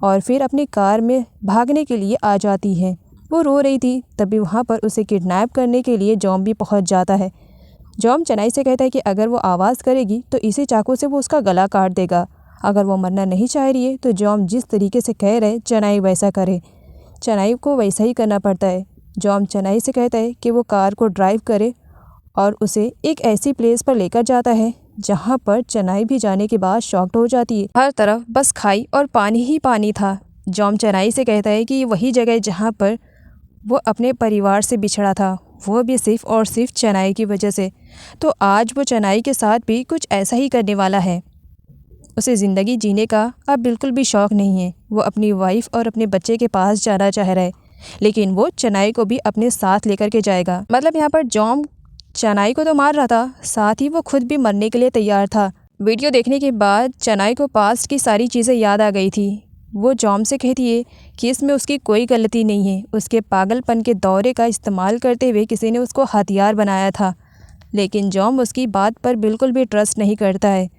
और फिर अपनी कार में भागने के लिए आ जाती है। वो रो रही थी, तभी वहाँ पर उसे किडनैप करने के लिए जॉम भी पहुँच जाता है। जॉम चेनाई से कहता है कि अगर वो आवाज़ करेगी तो इसी चाकू से वो उसका गला काट देगा। अगर वो मरना नहीं चाह रही है तो जॉम जिस तरीके से कह रहे चेनाई वैसा करे। चेनाई को वैसा ही करना पड़ता है। जॉम चेनाई से कहता है कि वो कार को ड्राइव करे और उसे एक ऐसी प्लेस पर लेकर जाता है जहाँ पर चेनाई भी जाने के बाद शॉक्ड हो जाती है। हर तरफ बस खाई और पानी ही पानी था। जॉम चेनाई से कहता है कि ये वही जगह है जहाँ पर वो अपने परिवार से बिछड़ा था, वो भी सिर्फ और सिर्फ चेनाई की वजह से। तो आज वो चेनाई के साथ भी कुछ ऐसा ही करने वाला है। उसे ज़िंदगी जीने का अब बिल्कुल भी शौक़ नहीं है। वो अपनी वाइफ और अपने बच्चे के पास जाना चाह रहा है, लेकिन वो चेनाई को भी अपने साथ लेकर के जाएगा। मतलब यहाँ पर जॉम चेनाई को तो मार रहा था, साथ ही वो खुद भी मरने के लिए तैयार था। वीडियो देखने के बाद चेनाई को पास्ट की सारी चीज़ें याद आ गई थी। वो जॉम से कहती है कि इसमें उसकी कोई गलती नहीं है। उसके पागलपन के दौरे का इस्तेमाल करते हुए किसी ने उसको हथियार बनाया था। लेकिन जॉम उसकी बात पर बिल्कुल भी ट्रस्ट नहीं करता है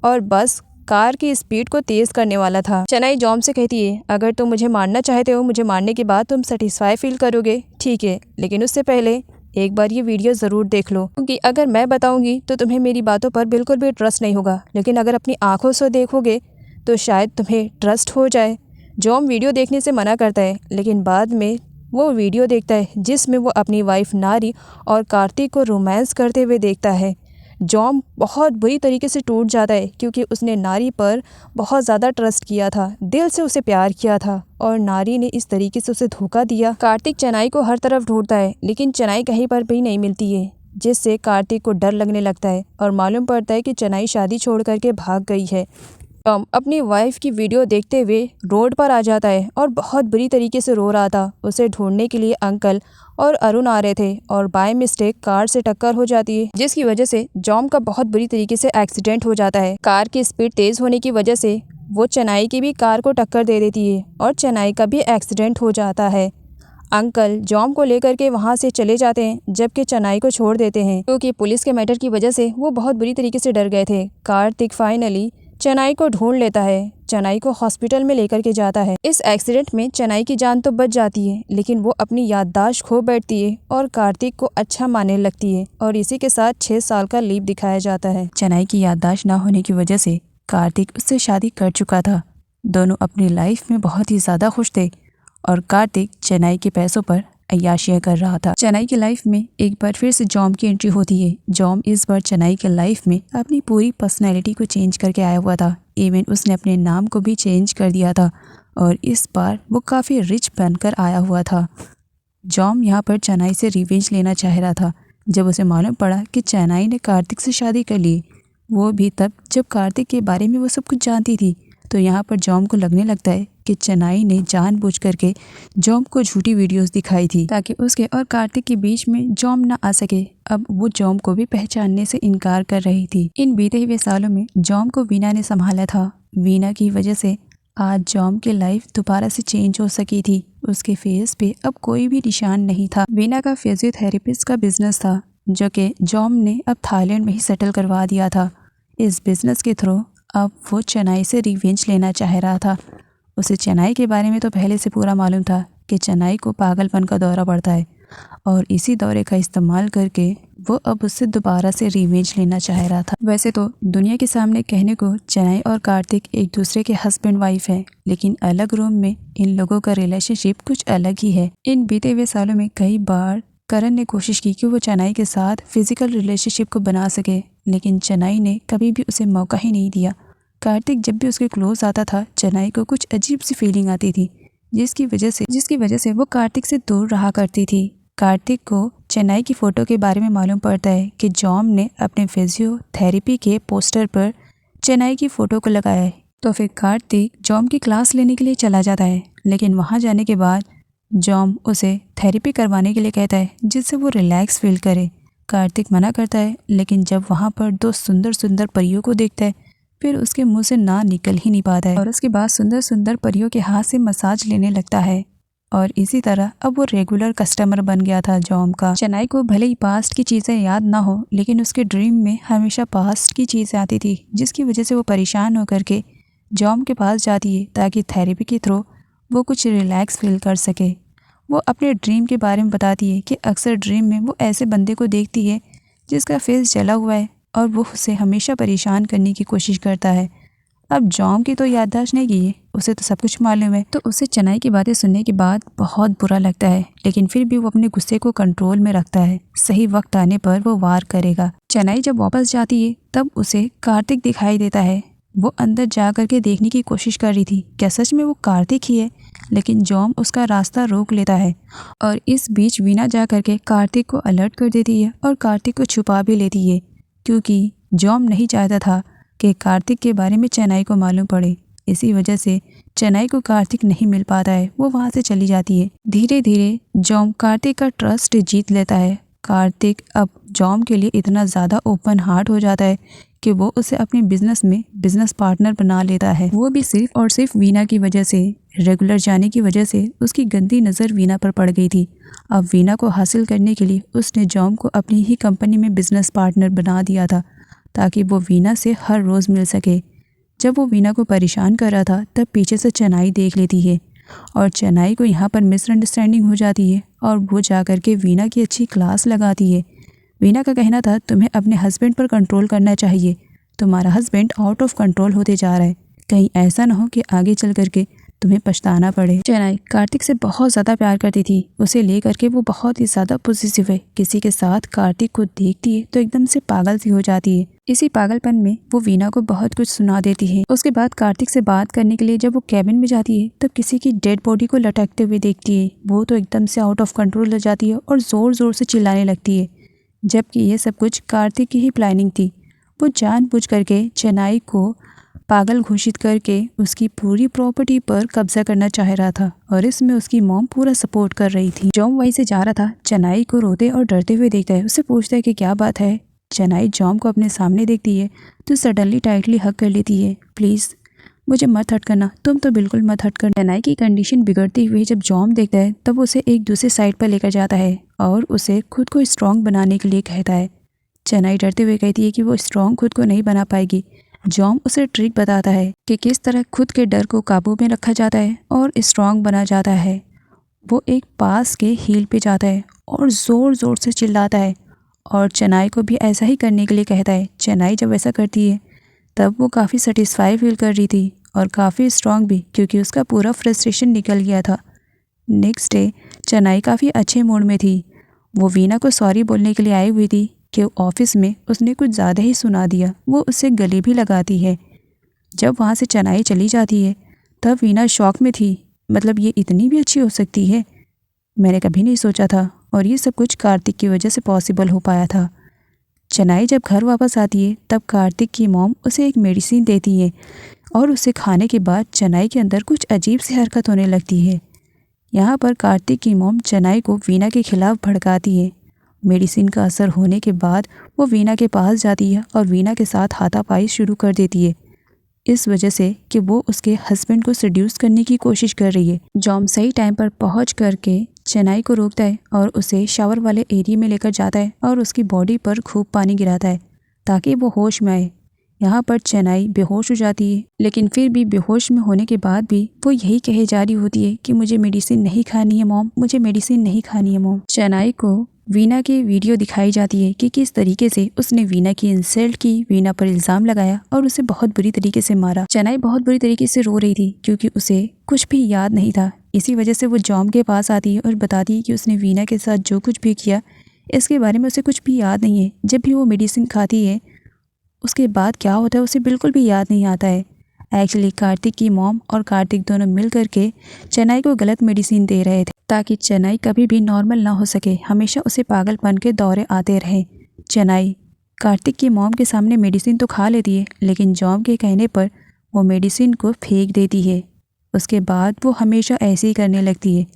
और बस कार की स्पीड को तेज़ करने वाला था। चेनाई जॉम से कहती है, अगर तुम मुझे मारना चाहते हो, मुझे मारने के बाद तुम सेटिस्फाई फील करोगे, ठीक है, लेकिन उससे पहले एक बार ये वीडियो ज़रूर देख लो, क्योंकि अगर मैं बताऊंगी तो तुम्हें मेरी बातों पर बिल्कुल भी ट्रस्ट नहीं होगा, लेकिन अगर अपनी आंखों से देखोगे तो शायद तुम्हें ट्रस्ट हो जाए। जॉम वीडियो देखने से मना करता है, लेकिन बाद में वो वीडियो देखता है जिसमें वो अपनी वाइफ नारी और कार्तिक को रोमांस करते हुए देखता है। जॉम बहुत बुरी तरीके से टूट जाता है, क्योंकि उसने नारी पर बहुत ज़्यादा ट्रस्ट किया था, दिल से उसे प्यार किया था और नारी ने इस तरीके से उसे धोखा दिया। कार्तिक चेनाई को हर तरफ ढूंढता है, लेकिन चेनाई कहीं पर भी नहीं मिलती है, जिससे कार्तिक को डर लगने लगता है और मालूम पड़ता है कि चेनाई शादी छोड़ करके भाग गई है। टॉम अपनी वाइफ की वीडियो देखते हुए रोड पर आ जाता है और बहुत बुरी तरीके से रो रहा था। उसे ढूंढने के लिए अंकल और अरुण आ रहे थे और बाय मिस्टेक कार से टक्कर हो जाती है, जिसकी वजह से जॉम का बहुत बुरी तरीके से एक्सीडेंट हो जाता है। कार की स्पीड तेज होने की वजह से वो चेनाई की भी कार को टक्कर दे देती है और चेनाई का भी एक्सीडेंट हो जाता है। अंकल जॉम को लेकर के वहाँ से चले जाते हैं, जबकि चेनाई को छोड़ देते हैं, क्योंकि पुलिस के मैटर की वजह से वो बहुत बुरी तरीके से डर गए थे। कार्तिक फाइनली चेनाई को ढूंढ लेता है, चेनाई को हॉस्पिटल में लेकर के जाता है। इस एक्सीडेंट में चेनाई की जान तो बच जाती है, लेकिन वो अपनी याददाश्त खो बैठती है और कार्तिक को अच्छा मानने लगती है और इसी के साथ 6 साल का लीव दिखाया जाता है। चेनाई की याददाश्त ना होने की वजह से कार्तिक उससे शादी कर चुका था। दोनों अपनी लाइफ में बहुत ही ज़्यादा खुश थे और कार्तिक चेनाई के पैसों पर अय्याशियाँ कर रहा था। चेनाई की लाइफ में एक बार फिर से जॉम की एंट्री होती है। जॉम इस बार चेनाई के लाइफ में अपनी पूरी पर्सनैलिटी को चेंज करके आया हुआ था। इवन उसने अपने नाम को भी चेंज कर दिया था और इस बार वो काफ़ी रिच बनकर आया हुआ था। जॉम यहाँ पर चेनाई से रिवेंज लेना चाह रहा था। जब उसे मालूम पड़ा कि चेनाई ने कार्तिक से शादी कर ली, वो भी तब जब कार्तिक के बारे में वो सब कुछ जानती थी, तो यहाँ पर जॉम को लगने लगता है कि चेनाई ने जानबूझ करके जॉम को झूठी वीडियोस दिखाई थी ताकि उसके और कार्तिक के बीच में जॉम ना आ सके। अब वो जॉम को भी पहचानने से इनकार कर रही थी। इन बीते हुए सालों में जॉम को वीना ने संभाला था। वीना की वजह से आज जॉम की लाइफ दोबारा से चेंज हो सकी थी। उसके फेस पे अब कोई भी निशान नहीं था। वीना का फिजियोथेरेपिस्ट का बिजनेस था, जो कि जॉम ने अब थाईलैंड में ही सेटल करवा दिया था। इस बिजनेस के थ्रू अब वो चेनाई से रिवेंज लेना चाह रहा था। उसे चेनाई के बारे में तो पहले से पूरा मालूम था कि चेनाई को पागलपन का दौरा पड़ता है और इसी दौरे का इस्तेमाल करके वो अब उससे दोबारा से रिवेंज लेना चाह रहा था। वैसे तो दुनिया के सामने कहने को चेनाई और कार्तिक एक दूसरे के हस्बैंड वाइफ हैं, लेकिन अलग रूम में इन लोगों का रिलेशनशिप कुछ अलग ही है। इन बीते हुए सालों में कई बार करण ने कोशिश की कि वो चेनाई के साथ फिजिकल रिलेशनशिप को बना सके, लेकिन चेनाई ने कभी भी उसे मौका ही नहीं दिया। कार्तिक जब भी उसके क्लोज आता था, चेनाई को कुछ अजीब सी फीलिंग आती थी, जिसकी वजह से वो कार्तिक से दूर रहा करती थी। कार्तिक को चेनाई की फ़ोटो के बारे में मालूम पड़ता है कि जॉम ने अपने फिजियोथेरेपी के पोस्टर पर चेनाई की फ़ोटो को लगाया है। तो फिर कार्तिक जॉम की क्लास लेने के लिए चला जाता है, लेकिन वहाँ जाने के बाद जॉम उसे थेरेपी करवाने के लिए कहता है, जिससे वो रिलैक्स फील करे। कार्तिक मना करता है, लेकिन जब वहाँ पर 2 सुंदर सुंदर परियों को देखता है, फिर उसके मुंह से ना निकल ही नहीं पाता है और उसके बाद सुंदर सुंदर परियों के हाथ से मसाज लेने लगता है। और इसी तरह अब वो रेगुलर कस्टमर बन गया था जॉम का। चेनाई को भले ही पास्ट की चीज़ें याद ना हो, लेकिन उसके ड्रीम में हमेशा पास्ट की चीज़ें आती थी, जिसकी वजह से वो परेशान होकर के जॉम के पास जाती है ताकि थेरेपी के थ्रू वो कुछ रिलैक्स फील कर सके। वो अपने ड्रीम के बारे में बताती है कि अक्सर ड्रीम में वो ऐसे बंदे को देखती है जिसका फेस जला हुआ है और वो उसे हमेशा परेशान करने की कोशिश करता है। अब जॉम की तो याददाश्त नहीं की है, उसे तो सब कुछ मालूम है, तो उसे चेनाई की बातें सुनने के बाद बहुत बुरा लगता है, लेकिन फिर भी वो अपने गुस्से को कंट्रोल में रखता है। सही वक्त आने पर वो वार करेगा। चेनाई जब वापस जाती है तब उसे कार्तिक दिखाई देता है। वो अंदर जा करके देखने की कोशिश कर रही थी क्या सच में वो कार्तिक ही है, लेकिन जॉम उसका रास्ता रोक लेता है और इस बीच वीना जा करके कार्तिक को अलर्ट कर देती है और कार्तिक को छुपा भी लेती है, क्योंकि जॉम नहीं चाहता था कि कार्तिक के बारे में चेनाई को मालूम पड़े। इसी वजह से चेनाई को कार्तिक नहीं मिल पाता है, वो वहाँ से चली जाती है। धीरे धीरे जॉम कार्तिक का ट्रस्ट जीत लेता है। कार्तिक अब जॉम के लिए इतना ज़्यादा ओपन हार्ट हो जाता है कि वो उसे अपने बिजनेस में बिजनेस पार्टनर बना लेता है। वो भी सिर्फ और सिर्फ वीना की वजह से। रेगुलर जाने की वजह से उसकी गंदी नज़र वीना पर पड़ गई थी। अब वीना को हासिल करने के लिए उसने जॉम को अपनी ही कंपनी में बिजनेस पार्टनर बना दिया था, ताकि वो वीना से हर रोज़ मिल सके। जब वो वीना को परेशान कर रहा था तब पीछे से चेनाई देख लेती है और चेनाई को यहाँ पर मिसअंडरस्टैंडिंग हो जाती है और वो जा कर के वीना की अच्छी क्लास लगाती है। वीना का कहना था तुम्हें अपने हस्बैंड पर कंट्रोल करना चाहिए, तुम्हारा हस्बैंड आउट ऑफ कंट्रोल होते जा रहा है, कहीं ऐसा ना हो कि आगे चल करके तुम्हें पछताना पड़े। चेनाई कार्तिक से बहुत ज़्यादा प्यार करती थी, उसे ले करके वो बहुत ही ज़्यादा पॉजिटिव है। किसी के साथ कार्तिक को देखती है तो एकदम से पागल सी हो जाती है। इसी पागलपन में वो वीना को बहुत कुछ सुना देती है। उसके बाद कार्तिक से बात करने के लिए जब वो कैबिन में जाती है तब किसी की डेड बॉडी को लटकते हुए देखती है। वो तो एकदम से आउट ऑफ कंट्रोल हो जाती है और ज़ोर ज़ोर से चिल्लाने लगती है, जबकि ये सब कुछ कार्तिक की ही प्लानिंग थी। वो जानबूझ करके चेनाई को पागल घोषित करके उसकी पूरी प्रॉपर्टी पर कब्जा करना चाह रहा था और इसमें उसकी मॉम पूरा सपोर्ट कर रही थी। जॉम वहीं से जा रहा था, चेनाई को रोते और डरते हुए देखता है। उससे पूछता है कि क्या बात है। चेनाई जॉम को अपने सामने देखती है तो सडनली टाइटली हग कर लेती है। प्लीज़ मुझे मत हट करना, तुम तो बिल्कुल मत हट करना। चेनाई की कंडीशन बिगड़ती हुई जब जॉम देखता है तब उसे एक दूसरे साइड पर लेकर जाता है और उसे खुद को स्ट्रॉन्ग बनाने के लिए कहता है। चेनाई डरते हुए कहती है कि वो स्ट्रॉन्ग खुद को नहीं बना पाएगी। जॉम उसे ट्रिक बताता है कि किस तरह खुद के डर को काबू में रखा जाता है और स्ट्रॉन्ग बना जाता है। वो एक पास के हील पे जाता है और ज़ोर ज़ोर से चिल्लाता है और चेनाई को भी ऐसा ही करने के लिए कहता है। चेनाई जब ऐसा करती है तब वो काफ़ी सेटिस्फाई फील कर रही थी और काफ़ी स्ट्रॉन्ग भी, क्योंकि उसका पूरा फ्रस्ट्रेशन निकल गया था। नेक्स्ट डे चेनाई काफ़ी अच्छे मूड में थी। वो वीना को सॉरी बोलने के लिए आई हुई थी कि ऑफिस में उसने कुछ ज़्यादा ही सुना दिया। वो उससे गले भी लगाती है। जब वहाँ से चेनाई चली जाती है तब वीना शॉक में थी, मतलब ये इतनी भी अच्छी हो सकती है, मैंने कभी नहीं सोचा था और ये सब कुछ कार्तिक की वजह से पॉसिबल हो पाया था। चेनाई जब घर वापस आती है तब कार्तिक की मॉम उसे एक मेडिसिन देती है और उसे खाने के बाद चेनाई के अंदर कुछ अजीब सी हरकत होने लगती है। यहाँ पर कार्तिक की मॉम चेनाई को वीना के खिलाफ भड़काती है। मेडिसिन का असर होने के बाद वो वीना के पास जाती है और वीना के साथ हाथापाई शुरू कर देती है, इस वजह से कि वो उसके हस्बैंड को सेड्यूस करने की कोशिश कर रही है। जॉम सही टाइम पर पहुंच करके चेनाई को रोकता है और उसे शावर वाले एरिया में लेकर जाता है और उसकी बॉडी पर खूब पानी गिराता है ताकि वो होश में आए। यहाँ पर चेनाई बेहोश हो जाती है, लेकिन फिर भी बेहोश में होने के बाद भी वो यही कहे जा रही होती है कि मुझे मेडिसिन नहीं खानी है मॉम, मुझे मेडिसिन नहीं खानी है मॉम। चेनाई को वीना की वीडियो दिखाई जाती है कि किस तरीके से उसने वीना की इंसल्ट की, वीना पर इल्ज़ाम लगाया और उसे बहुत बुरी तरीके से मारा। चेनाई बहुत बुरी तरीके से रो रही थी क्योंकि उसे कुछ भी याद नहीं था। इसी वजह से वो जॉम के पास आती है और बताती है कि उसने वीना के साथ जो कुछ भी किया इसके बारे में उसे कुछ भी याद नहीं है। जब भी वो मेडिसिन खाती है उसके बाद क्या होता है उसे बिल्कुल भी याद नहीं आता है। एक्चुअली कार्तिक की मॉम और कार्तिक दोनों मिल करके चेनाई को गलत मेडिसिन दे रहे थे ताकि चेनाई कभी भी नॉर्मल ना हो सके, हमेशा उसे पागलपन के दौरे आते रहे। चेनाई कार्तिक की मॉम के सामने मेडिसिन तो खा लेती है, लेकिन जॉम के कहने पर वो मेडिसिन को फेंक देती है। उसके बाद वो हमेशा ऐसे ही करने लगती है।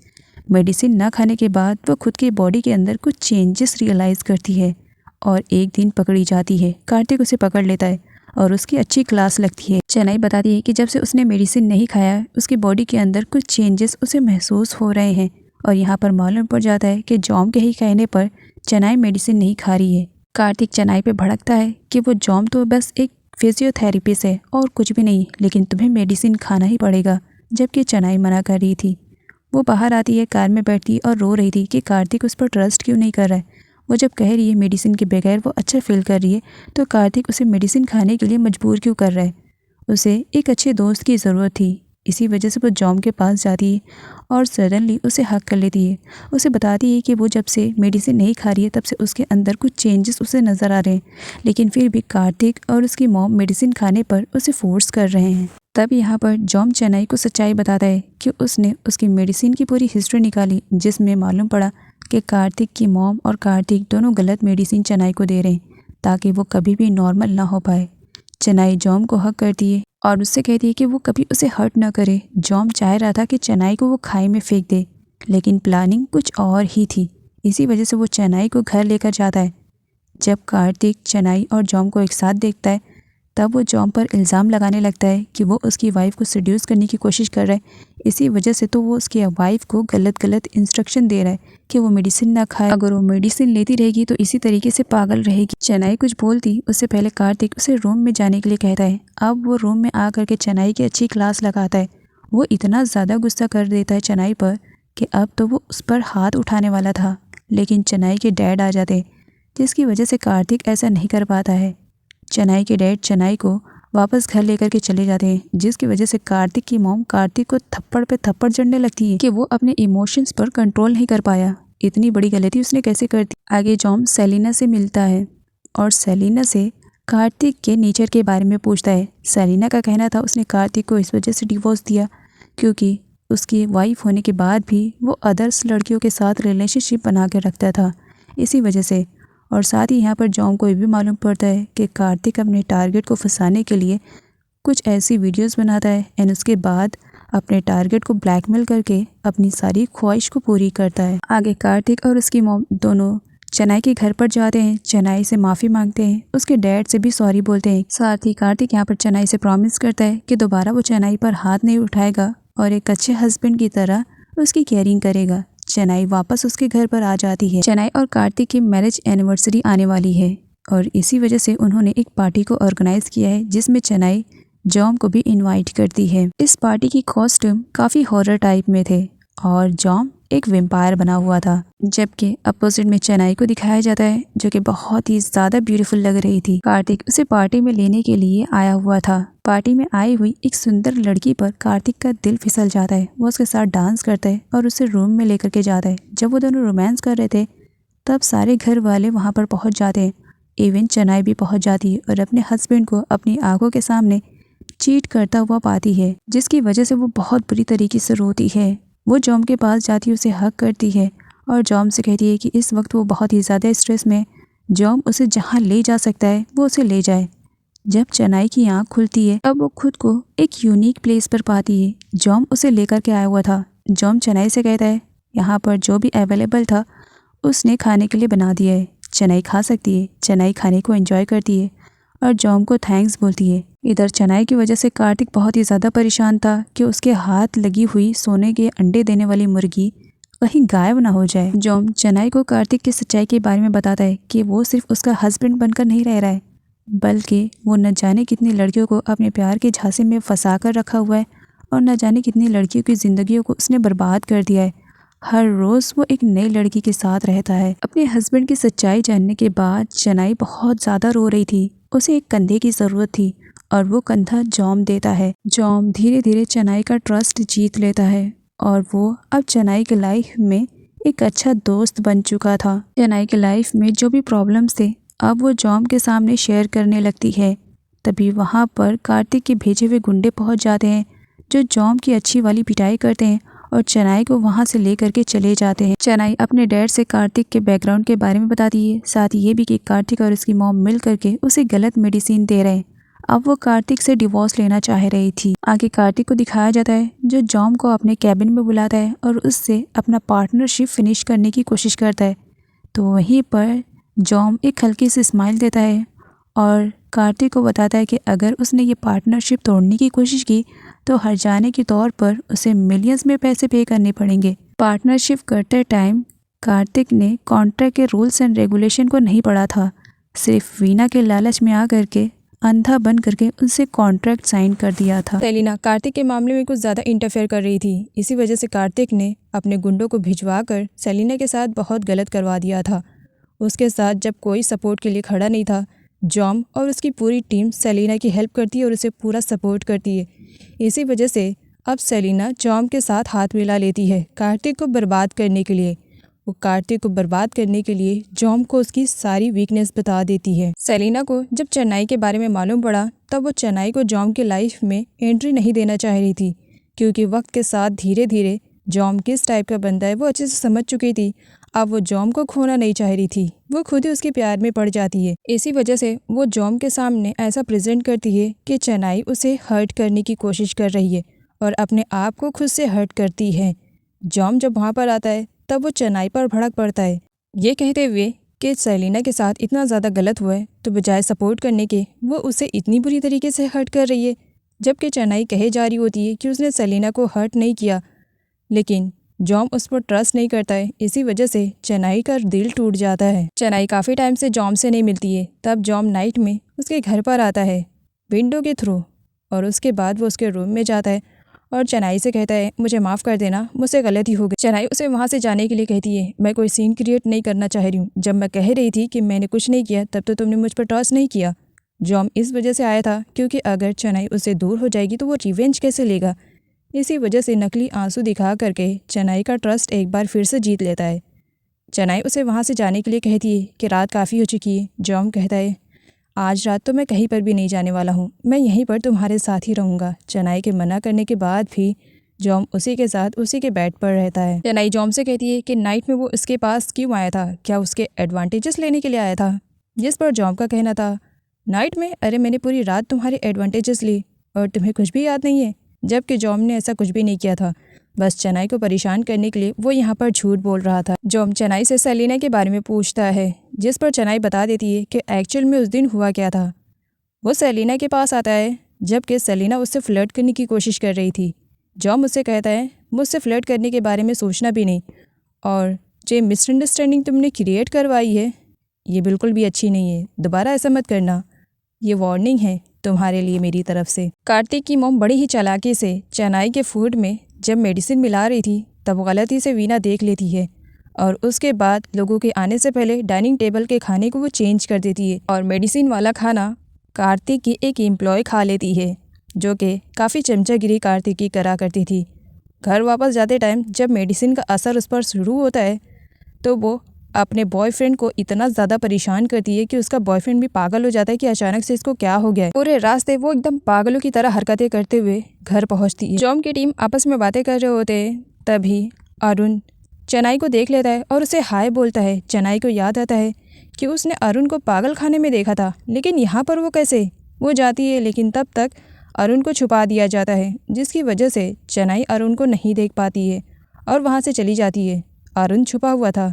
मेडिसिन न खाने के बाद वो खुद की बॉडी के अंदर कुछ चेंजेस रियलाइज़ करती है और एक दिन पकड़ी जाती है। कार्तिक उसे पकड़ लेता है और उसकी अच्छी क्लास लगती है। चेनाई बताती है कि जब से उसने मेडिसिन नहीं खाया उसकी बॉडी के अंदर कुछ चेंजेस उसे महसूस हो रहे हैं और यहाँ पर मालूम पड़ जाता है कि जॉम के ही कहने पर चेनाई मेडिसिन नहीं खा रही है। कार्तिक चेनाई पे भड़कता है कि वो जॉम तो बस एक फिजियोथेरेपिस्ट है और कुछ भी नहीं, लेकिन तुम्हें मेडिसिन खाना ही पड़ेगा, जबकि चेनाई मना कर रही थी। वो बाहर आती है, कार में बैठती और रो रही थी कि कार्तिक उस पर ट्रस्ट क्यों नहीं कर रहा है। वो जब कह रही है मेडिसिन के बगैर वो अच्छा फील कर रही है, तो कार्तिक उसे मेडिसिन खाने के लिए मजबूर क्यों कर रहा है। उसे एक अच्छे दोस्त की ज़रूरत थी, इसी वजह से वो जॉम के पास जाती है और सडनली उसे हक कर लेती है। उसे बताती है कि वो जब से मेडिसिन नहीं खा रही है तब से उसके अंदर कुछ चेंजेस उसे नज़र आ रहे हैं, लेकिन फिर भी कार्तिक और उसकी मॉम मेडिसिन खाने पर उसे फोर्स कर रहे हैं। तब यहाँ पर जॉम चेन्नई को सच्चाई बताता है कि उसने उसकी मेडिसिन की पूरी हिस्ट्री निकाली, जिसमें मालूम पड़ा कि कार्तिक की मॉम और कार्तिक दोनों गलत मेडिसिन चेन्नई को दे रहे हैं ताकि वो कभी भी नॉर्मल ना हो पाए। चेन्नई जॉम को हक करती है और उससे कहती है कि वो कभी उसे हर्ट ना करे। जॉम चाह रहा था कि चेन्नई को वो खाई में फेंक दे, लेकिन प्लानिंग कुछ और ही थी। इसी वजह से वो चेन्नई को घर लेकर जाता है। जब कार्तिक चेन्नई और जॉम को एक साथ देखता है तब वो जॉम पर इल्ज़ाम लगाने लगता है कि वो उसकी वाइफ को सेड्यूस करने की कोशिश कर रहा है। इसी वजह से तो वो उसकी वाइफ को गलत इंस्ट्रक्शन दे रहा है कि वो मेडिसिन ना खाए। अगर वो मेडिसिन लेती रहेगी तो इसी तरीके से पागल रहेगी। चेन्नई कुछ बोलती उससे पहले कार्तिक उसे रूम में जाने के लिए कहता है। अब वो रूम में आकर के चेन्नई की अच्छी क्लास लगाता है। वो इतना ज़्यादा गुस्सा कर देता है चेन्नई पर कि अब तो वो उस पर हाथ उठाने वाला था, लेकिन चेन्नई के डैड आ जाते हैं, जिसकी वजह से कार्तिक ऐसा नहीं कर पाता है। चेन्नई के डैड चेन्नई को वापस घर लेकर के चले जाते हैं, जिसकी वजह से कार्तिक की मॉम कार्तिक को थप्पड़ पे थप्पड़ जड़ने लगती है कि वो अपने इमोशंस पर कंट्रोल नहीं कर पाया। इतनी बड़ी गलती उसने कैसे कर दी। आगे जॉम सेलिना से मिलता है और सेलिना से कार्तिक के नेचर के बारे में पूछता है। सेलिना का कहना था उसने कार्तिक को इस वजह से डिवोर्स दिया क्योंकि उसकी वाइफ होने के बाद भी वो अदर्स लड़कियों के साथ रिलेशनशिप बना कर रखता था, इसी वजह से। और साथ ही यहाँ पर जॉम को ये भी मालूम पड़ता है कि कार्तिक अपने टारगेट को फंसाने के लिए कुछ ऐसी वीडियोस बनाता है एंड उसके बाद अपने टारगेट को ब्लैकमेल करके अपनी सारी ख्वाहिश को पूरी करता है। आगे कार्तिक और उसकी मॉम दोनों चेन्नई के घर पर जाते हैं, चेन्नई से माफ़ी मांगते हैं, उसके डैड से भी सॉरी बोलते हैं। साथ ही कार्तिक यहाँ पर चेन्नई से प्रॉमिस करता है कि दोबारा वो चेन्नई पर हाथ नहीं उठाएगा और एक अच्छे हस्बैंड की तरह उसकी केयरिंग करेगा। चेन्नई वापस उसके घर पर आ जाती है। चेन्नई और कार्तिक की मैरिज एनिवर्सरी आने वाली है और इसी वजह से उन्होंने एक पार्टी को ऑर्गेनाइज किया है, जिसमें चेन्नई जॉम को भी इनवाइट करती है। इस पार्टी की कॉस्ट्यूम काफ़ी हॉरर टाइप में थे और जॉम एक वेम्पायर बना हुआ था, जबकि अपोजिट में चेन्नई को दिखाया जाता है जो कि बहुत ही ज़्यादा ब्यूटीफुल लग रही थी। कार्तिक उसे पार्टी में लेने के लिए आया हुआ था। पार्टी में आई हुई एक सुंदर लड़की पर कार्तिक का दिल फिसल जाता है। वो उसके साथ डांस करता है और उसे रूम में लेकर के जाता है। जब वो दोनों रोमांस कर रहे थे तब सारे घर वाले वहाँ पर पहुँच जाते हैं। इवन चेन्नई भी पहुँच जाती है और अपने हस्बैंड को अपनी आंखों के सामने चीट करता हुआ पाती है, जिसकी वजह से वो बहुत बुरी तरीके से रोती है। वो जॉम के पास जाती है, उसे हक करती है और जॉम से कहती है कि इस वक्त वो बहुत ही ज़्यादा स्ट्रेस में, जॉम उसे जहाँ ले जा सकता है वो उसे ले जाए। जब चेन्नई की आँख खुलती है तब वो खुद को एक यूनिक प्लेस पर पाती है। जॉम उसे लेकर के आया हुआ था। जॉम चेन्नई से कहता है यहाँ पर जो भी अवेलेबल था उसने खाने के लिए बना दिया है, चेन्नई खा सकती है। चेन्नई खाने को एंजॉय करती है और जॉम को थैंक्स बोलती है। इधर चेन्नई की वजह से कार्तिक बहुत ही ज़्यादा परेशान था कि उसके हाथ लगी हुई सोने के अंडे देने वाली मुर्गी कहीं गायब ना हो जाए। जॉम चेन्नई को कार्तिक की सच्चाई के बारे में बताता है कि वो सिर्फ उसका हस्बैंड बनकर नहीं रह रहा है, बल्कि वो न जाने कितनी लड़कियों को अपने प्यार के झांसे में फंसा कर रखा हुआ है और न जाने कितनी लड़कियों की ज़िंदगियों को उसने बर्बाद कर दिया है। हर रोज़ वो एक नई लड़की के साथ रहता है। अपने हस्बैंड की सच्चाई जानने के बाद चेन्नई बहुत ज़्यादा रो रही थी। उसे एक कंधे की ज़रूरत थी और वो कंधा जॉम देता है। जॉम धीरे धीरे चेन्नई का ट्रस्ट जीत लेता है और वो अब चेन्नई की लाइफ में एक अच्छा दोस्त बन चुका था। चेन्नई की लाइफ में जो भी प्रॉब्लम्स थे अब वो जॉम के सामने शेयर करने लगती है। तभी वहाँ पर कार्तिक के भेजे हुए गुंडे पहुँच जाते हैं जो जॉम की अच्छी वाली पिटाई करते हैं और चेन्नई को वहाँ से लेकर के चले जाते हैं। चेन्नई अपने डैड से कार्तिक के बैकग्राउंड के बारे में बताती है, साथ ही ये भी कि कार्तिक और उसकी मॉम मिल करके उसे गलत मेडिसिन दे रहे हैं। अब वो कार्तिक से डिवोर्स लेना चाह रही थी। आगे कार्तिक को दिखाया जाता है जो जॉम को अपने कैबिन में बुलाता है और उससे अपना पार्टनरशिप फिनिश करने की कोशिश करता है। तो वहीं पर जॉम एक हल्की सी स्माइल देता है और कार्तिक को बताता है कि अगर उसने ये पार्टनरशिप तोड़ने की कोशिश की तो हर्जाने के तौर पर उसे मिलियंस में पैसे पे करने पड़ेंगे। पार्टनरशिप करते टाइम कार्तिक ने कॉन्ट्रैक्ट के रूल्स एंड रेगुलेशन को नहीं पढ़ा था, सिर्फ वीना के लालच में आ करके अंधा बन करके उनसे कॉन्ट्रैक्ट साइन कर दिया था। सेलिना कार्तिक के मामले में कुछ ज़्यादा इंटरफेयर कर रही थी, इसी वजह से कार्तिक ने अपने गुंडों को भिजवा कर सेलिना के साथ बहुत गलत करवा दिया था। उसके साथ जब कोई सपोर्ट के लिए खड़ा नहीं था, जॉम और उसकी पूरी टीम सेलिना की हेल्प करती है और उसे पूरा सपोर्ट करती है। इसी वजह से अब सेलिना जॉम के साथ हाथ मिला लेती है कार्तिक को बर्बाद करने के लिए। वो कार्तिक को बर्बाद करने के लिए जॉम को उसकी सारी वीकनेस बता देती है। सेलिना को जब चेन्नई के बारे में मालूम पड़ा तब वो चेन्नई को जॉम के लाइफ में एंट्री नहीं देना चाह रही थी, क्योंकि वक्त के साथ धीरे धीरे जॉम किस टाइप का बंदा है वो अच्छे से समझ चुकी थी। अब वो जॉम को खोना नहीं चाह रही थी, वो खुद ही उसके प्यार में पड़ जाती है। इसी वजह से वो जॉम के सामने ऐसा प्रेजेंट करती है कि चेन्नई उसे हर्ट करने की कोशिश कर रही है और अपने आप को खुद से हर्ट करती है। जॉम जब वहाँ पर आता है तब वो चेन्नई पर भड़क पड़ता है, ये कहते हुए कि सेलिना के साथ इतना ज़्यादा गलत हुआ है तो बजाय सपोर्ट करने के वो उसे इतनी बुरी तरीके से हर्ट कर रही है। जबकि चेन्नई कहे जा रही होती है कि उसने सेलिना को हर्ट नहीं किया, लेकिन जॉम उस पर ट्रस्ट नहीं करता है। इसी वजह से चेन्नई का दिल टूट जाता है। चेन्नई काफ़ी टाइम से जॉम से नहीं मिलती है, तब जॉम नाइट में उसके घर पर आता है विंडो के थ्रू, और उसके बाद वो उसके रूम में जाता है और चेन्नई से कहता है मुझे माफ़ कर देना, मुझसे गलती हो गई। चेन्नई उसे वहाँ से जाने के लिए कहती है मैं कोई सीन क्रिएट नहीं करना चाह रही हूँ, जब मैं कह रही थी कि मैंने कुछ नहीं किया तब तो तुमने मुझ पर ट्रस्ट नहीं किया। जॉम इस वजह से आया था क्योंकि अगर चेन्नई उससे दूर हो जाएगी तो वो रिवेंज कैसे लेगा। इसी वजह से नकली आंसू दिखा करके चेन्नई का ट्रस्ट एक बार फिर से जीत लेता है। चेन्नई उसे वहाँ से जाने के लिए कहती है कि रात काफ़ी हो चुकी है। जॉम कहता है आज रात तो मैं कहीं पर भी नहीं जाने वाला हूँ, मैं यहीं पर तुम्हारे साथ ही रहूँगा। चेन्नई के मना करने के बाद भी जॉम उसी के साथ उसी के बेड पर रहता है। चेन्नई जॉम से कहती है कि नाइट में वो उसके पास क्यों आया था, क्या उसके एडवांटेजेस लेने के लिए आया था। जिस पर जॉम का कहना था नाइट में, अरे मैंने पूरी रात तुम्हारे एडवांटेजेस ली और तुम्हें कुछ भी याद नहीं है। जबकि जॉम ने ऐसा कुछ भी नहीं किया था, बस चेन्नई को परेशान करने के लिए वो यहाँ पर झूठ बोल रहा था। जॉम चेन्नई से सेलिना के बारे में पूछता है, जिस पर चेन्नई बता देती है कि एक्चुअल में उस दिन हुआ क्या था। वो सेलिना के पास आता है जबकि सेलिना उससे फ्लर्ट करने की कोशिश कर रही थी। जॉम उससे कहता है मुझसे फ्लर्ट करने के बारे में सोचना भी नहीं, और जो मिसअंडरस्टैंडिंग तुमने क्रिएट करवाई है ये बिल्कुल भी अच्छी नहीं है, दोबारा ऐसा मत करना, ये वार्निंग है तुम्हारे लिए मेरी तरफ से। कार्तिक की मॉम बड़ी ही चालाकी से चेन्नई के फूड में जब मेडिसिन मिला रही थी तब गलती से वीना देख लेती है और उसके बाद लोगों के आने से पहले डाइनिंग टेबल के खाने को वो चेंज कर देती है और मेडिसिन वाला खाना कार्तिक की एक एम्प्लॉय खा लेती है, जो कि काफ़ी चमचागिरी कार्तिक की करा करती थी। घर वापस जाते टाइम जब मेडिसिन का असर उस पर शुरू होता है तो वो अपने बॉयफ्रेंड को इतना ज़्यादा परेशान करती है कि उसका बॉयफ्रेंड भी पागल हो जाता है कि अचानक से इसको क्या हो गया है। पूरे रास्ते वो एकदम पागलों की तरह हरकतें करते हुए घर पहुंचती है। जॉम की टीम आपस में बातें कर रहे होते हैं, तभी अरुण चेन्नई को देख लेता है और उसे हाय बोलता है। चेन्नई को याद आता है कि उसने अरुण को पागल खाने में देखा था, लेकिन यहाँ पर वो कैसे। वो जाती है लेकिन तब तक अरुण को छुपा दिया जाता है, जिसकी वजह से चेन्नई अरुण को नहीं देख पाती है और वहाँ से चली जाती है। अरुण छुपा हुआ था।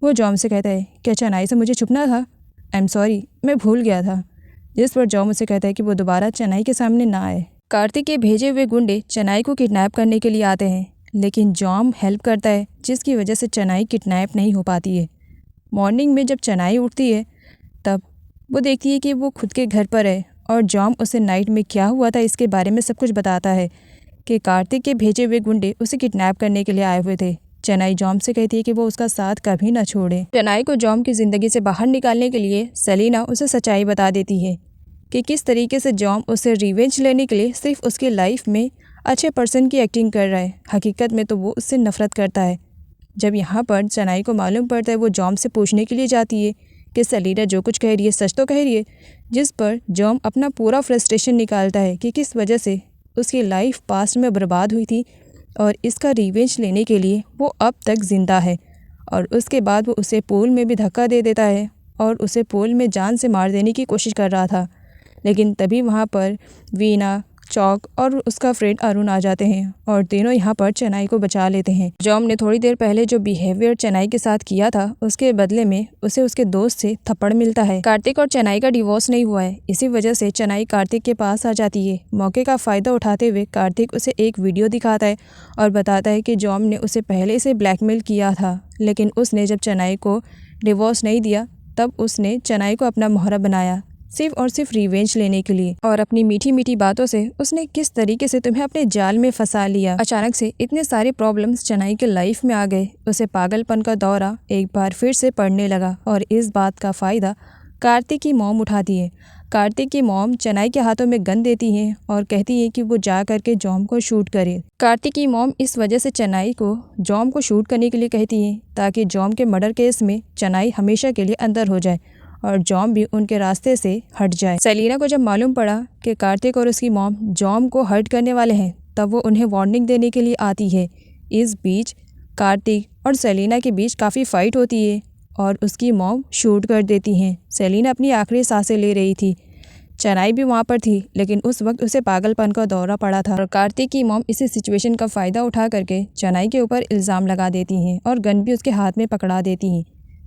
वो जॉम से कहता है क्या चेन्नई से मुझे छुपना था, आई एम सॉरी, मैं भूल गया था। जिस पर जॉम उसे कहता है कि वो दोबारा चेन्नई के सामने ना आए। कार्तिक के भेजे हुए गुंडे चेन्नई को किडनैप करने के लिए आते हैं, लेकिन जॉम हेल्प करता है, जिसकी वजह से चेन्नई किडनैप नहीं हो पाती है। मॉर्निंग में जब चेन्नई उठती है तब वो देखती है कि वो खुद के घर पर है और जॉम उसे नाइट में क्या हुआ था इसके बारे में सब कुछ बताता है कि कार्तिक के भेजे हुए गुंडे उसे किडनैप करने के लिए आए हुए थे। चेन्नई जॉम से कहती है कि वो उसका साथ कभी ना छोड़े। चेन्नई को जॉम की ज़िंदगी से बाहर निकालने के लिए सेलिना उसे सच्चाई बता देती है कि किस तरीके से जॉम उसे रिवेंज लेने के लिए सिर्फ उसकी लाइफ में अच्छे पर्सन की एक्टिंग कर रहा है, हकीकत में तो वो उससे नफरत करता है। जब यहाँ पर चेन्नई को मालूम पड़ता है वो जॉम से पूछने के लिए जाती है कि सेलिना जो कुछ कह रही है सच तो कह रही है, जिस पर जॉम अपना पूरा फ्रस्ट्रेशन निकालता है कि किस वजह से उसकी लाइफ पास्ट में बर्बाद हुई थी और इसका रिवेंज लेने के लिए वो अब तक ज़िंदा है। और उसके बाद वो उसे पूल में भी धक्का दे देता है और उसे पूल में जान से मार देने की कोशिश कर रहा था, लेकिन तभी वहाँ पर वीना, चौक और उसका फ्रेंड अरुण आ जाते हैं और तीनों यहाँ पर चेन्नई को बचा लेते हैं। जॉम ने थोड़ी देर पहले जो बिहेवियर चेन्नई के साथ किया था उसके बदले में उसे उसके दोस्त से थप्पड़ मिलता है। कार्तिक और चेन्नई का डिवोर्स नहीं हुआ है, इसी वजह से चेन्नई कार्तिक के पास आ जाती है। मौके का फ़ायदा उठाते हुए कार्तिक उसे एक वीडियो दिखाता है और बताता है कि जॉम ने उसे पहले से ब्लैकमेल किया था, लेकिन उसने जब चेन्नई को डिवोर्स नहीं दिया तब उसने चेन्नई को अपना मोहरा बनाया सिर्फ और सिर्फ रिवेंज लेने के लिए। और अपनी मीठी मीठी बातों से उसने किस तरीके से तुम्हें अपने जाल में फंसा लिया। अचानक से इतने सारे प्रॉब्लम्स चेनाई के लाइफ में आ गए। उसे पागलपन का दौरा एक बार फिर से पड़ने लगा और इस बात का फ़ायदा कार्तिक की मॉम उठाती है। कार्तिक की मॉम चेनाई के हाथों में गन देती है और कहती है कि वो जा करके जॉम को शूट करे। कार्तिक की मॉम इस वजह से चेनाई को जॉम को शूट करने के लिए कहती है ताकि जॉम के मर्डर केस में चेनाई हमेशा के लिए अंदर हो जाए और जॉम भी उनके रास्ते से हट जाए। सेलिना को जब मालूम पड़ा कि कार्तिक और उसकी मॉम जॉम को हर्ट करने वाले हैं तब वो उन्हें वार्निंग देने के लिए आती है। इस बीच कार्तिक और सेलिना के बीच काफ़ी फाइट होती है और उसकी मॉम शूट कर देती हैं। सेलिना अपनी आखिरी सांसें ले रही थी। चेनाई भी वहाँ पर थी लेकिन उस वक्त उसे पागलपन का दौरा पड़ा था और कार्तिक की मॉम इसी सिचुएशन का फ़ायदा उठा करके चेनाई के ऊपर इल्ज़ाम लगा देती हैं और गन भी उसके हाथ में पकड़ा देती हैं।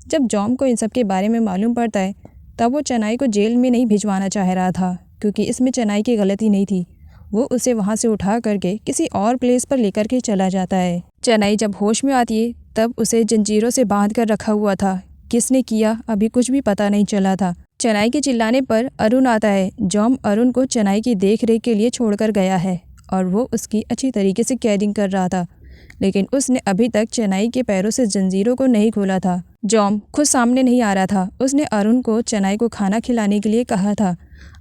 जब जॉम को इन सब के बारे में मालूम पड़ता है तब वो चेनाई को जेल में नहीं भिजवाना चाह रहा था क्योंकि इसमें चेनाई की गलती नहीं थी। वो उसे वहाँ से उठा करके किसी और प्लेस पर लेकर के चला जाता है। चेनाई जब होश में आती है तब उसे जंजीरों से बांध कर रखा हुआ था। किसने किया अभी कुछ भी पता नहीं चला था। चेनाई के चिल्लाने पर अरुण आता है। जॉम अरुण को चेनाई की देख रेख के लिए छोड़कर गया है और वो उसकी अच्छी तरीके से केयरिंग कर रहा था लेकिन उसने अभी तक चेनाई के पैरों से जंजीरों को नहीं खोला था। जॉम खुद सामने नहीं आ रहा था। उसने अरुण को चेनाई को खाना खिलाने के लिए कहा था।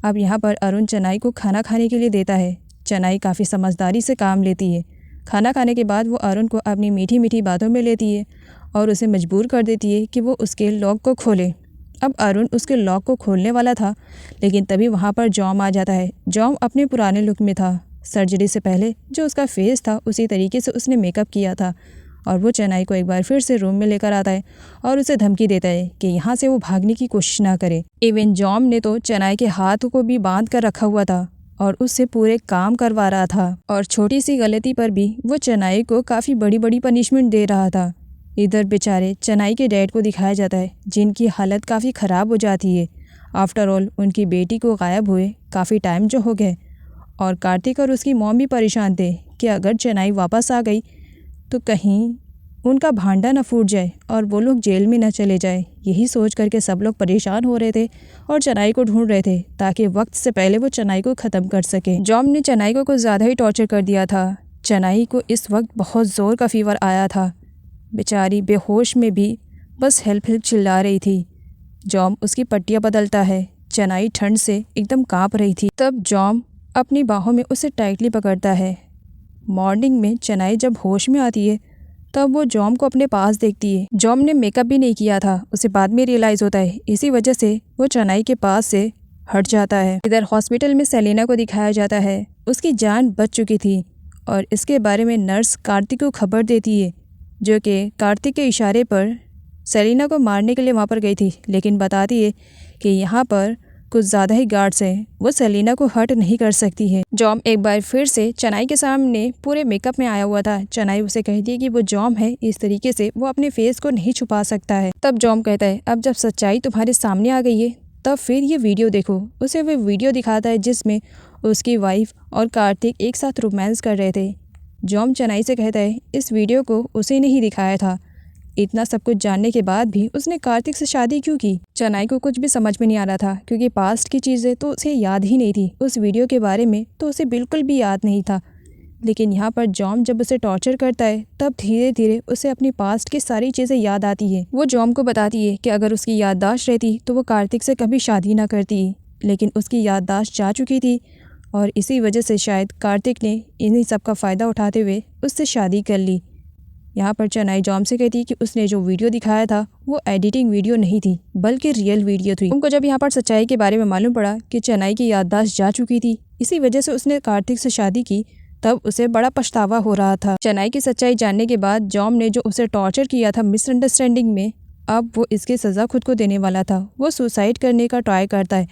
अब यहाँ पर अरुण चेनाई को खाना खाने के लिए देता है। चेनाई काफ़ी समझदारी से काम लेती है। खाना खाने के बाद वो अरुण को अपनी मीठी मीठी बातों में लेती है और उसे मजबूर कर देती है कि वो उसके लॉक को खोले। अब अरुण उसके लॉक को खोलने वाला था लेकिन तभी वहाँ पर जॉम आ जाता है। जॉम अपने पुराने लुक में था। सर्जरी से पहले जो उसका फेस था उसी तरीके से उसने मेकअप किया था और वो चेनाई को एक बार फिर से रूम में लेकर आता है और उसे धमकी देता है कि यहाँ से वो भागने की कोशिश ना करे। इवन जॉम ने तो चेनाई के हाथ को भी बांध कर रखा हुआ था और उससे पूरे काम करवा रहा था और छोटी सी गलती पर भी वो चेनाई को काफ़ी बड़ी बड़ी पनिशमेंट दे रहा था। इधर बेचारे चेनाई के डैड को दिखाया जाता है जिनकी हालत काफ़ी ख़राब हो जाती है। आफ्टर ऑल उनकी बेटी को गायब हुए काफ़ी टाइम जो हो गए और कार्तिक और उसकी मॉम भी परेशान थे कि अगर चेनाई वापस आ गई तो कहीं उनका भांडा न फूट जाए और वो लोग जेल में न चले जाए। यही सोच करके सब लोग परेशान हो रहे थे और चेनाई को ढूंढ रहे थे ताकि वक्त से पहले वो चेनाई को ख़त्म कर सके। जॉम ने चेनाई को कुछ ज़्यादा ही टॉर्चर कर दिया था। चेनाई को इस वक्त बहुत ज़ोर का फीवर आया था। बेचारी बेहोश में भी बस हेल्प हेल्प चिल्ला रही थी। जॉम उसकी पट्टियाँ बदलता है। चेनाई ठंड से एकदम काँप रही थी। तब जॉम अपनी बाहों में उसे टाइटली पकड़ता है। मॉर्निंग में चेनाई जब होश में आती है तब वो जॉम को अपने पास देखती है। जॉम ने मेकअप भी नहीं किया था। उसे बाद में रियलाइज़ होता है। इसी वजह से वो चेनाई के पास से हट जाता है। इधर हॉस्पिटल में सेलिना को दिखाया जाता है। उसकी जान बच चुकी थी और इसके बारे में नर्स कार्तिक को खबर देती है जो कि कार्तिक के इशारे पर सेलिना को मारने के लिए वहाँ पर गई थी लेकिन बताती है कि यहाँ पर कुछ ज़्यादा ही गार्ड्स हैं। वो सेलिना को हर्ट नहीं कर सकती है। जॉम एक बार फिर से चेनाई के सामने पूरे मेकअप में आया हुआ था। चेनाई उसे कहती है कि वो जॉम है, इस तरीके से वो अपने फेस को नहीं छुपा सकता है। तब जॉम कहता है अब जब सच्चाई तुम्हारे सामने आ गई है तब फिर ये वीडियो देखो। उसे वो वीडियो दिखाता है जिसमें उसकी वाइफ और कार्तिक एक साथ रोमांस कर रहे थे। जॉम चेनाई से कहता है इस वीडियो को उसे नहीं दिखाया था। इतना सब कुछ जानने के बाद भी उसने कार्तिक से शादी क्यों की? चेनाई को कुछ भी समझ में नहीं आ रहा था क्योंकि पास्ट की चीज़ें तो उसे याद ही नहीं थी। उस वीडियो के बारे में तो उसे बिल्कुल भी याद नहीं था। लेकिन यहाँ पर जॉम जब उसे टॉर्चर करता है तब धीरे धीरे उसे अपनी पास्ट की सारी चीज़ें याद आती है। वो जॉम को बताती है कि अगर उसकी याददाश्त रहती तो वो कार्तिक से कभी शादी ना करती, लेकिन उसकी याददाश्त जा चुकी थी और इसी वजह से शायद कार्तिक ने इन्हीं सब का फ़ायदा उठाते हुए उससे शादी कर ली। यहाँ पर चेनाई जॉम से कहती कि उसने जो वीडियो दिखाया था वो एडिटिंग वीडियो नहीं थी बल्कि रियल वीडियो थी। उनको जब यहाँ पर सच्चाई के बारे में मालूम पड़ा कि चेनाई की याददाश्त जा चुकी थी, इसी वजह से उसने कार्तिक से शादी की, तब उसे बड़ा पछतावा हो रहा था। चेनाई की सच्चाई जानने के बाद जॉम ने जो उसे टॉर्चर किया था मिसअंडरस्टैंडिंग में, अब वो इसकी सज़ा खुद को देने वाला था। वो सुसाइड करने का ट्राई करता है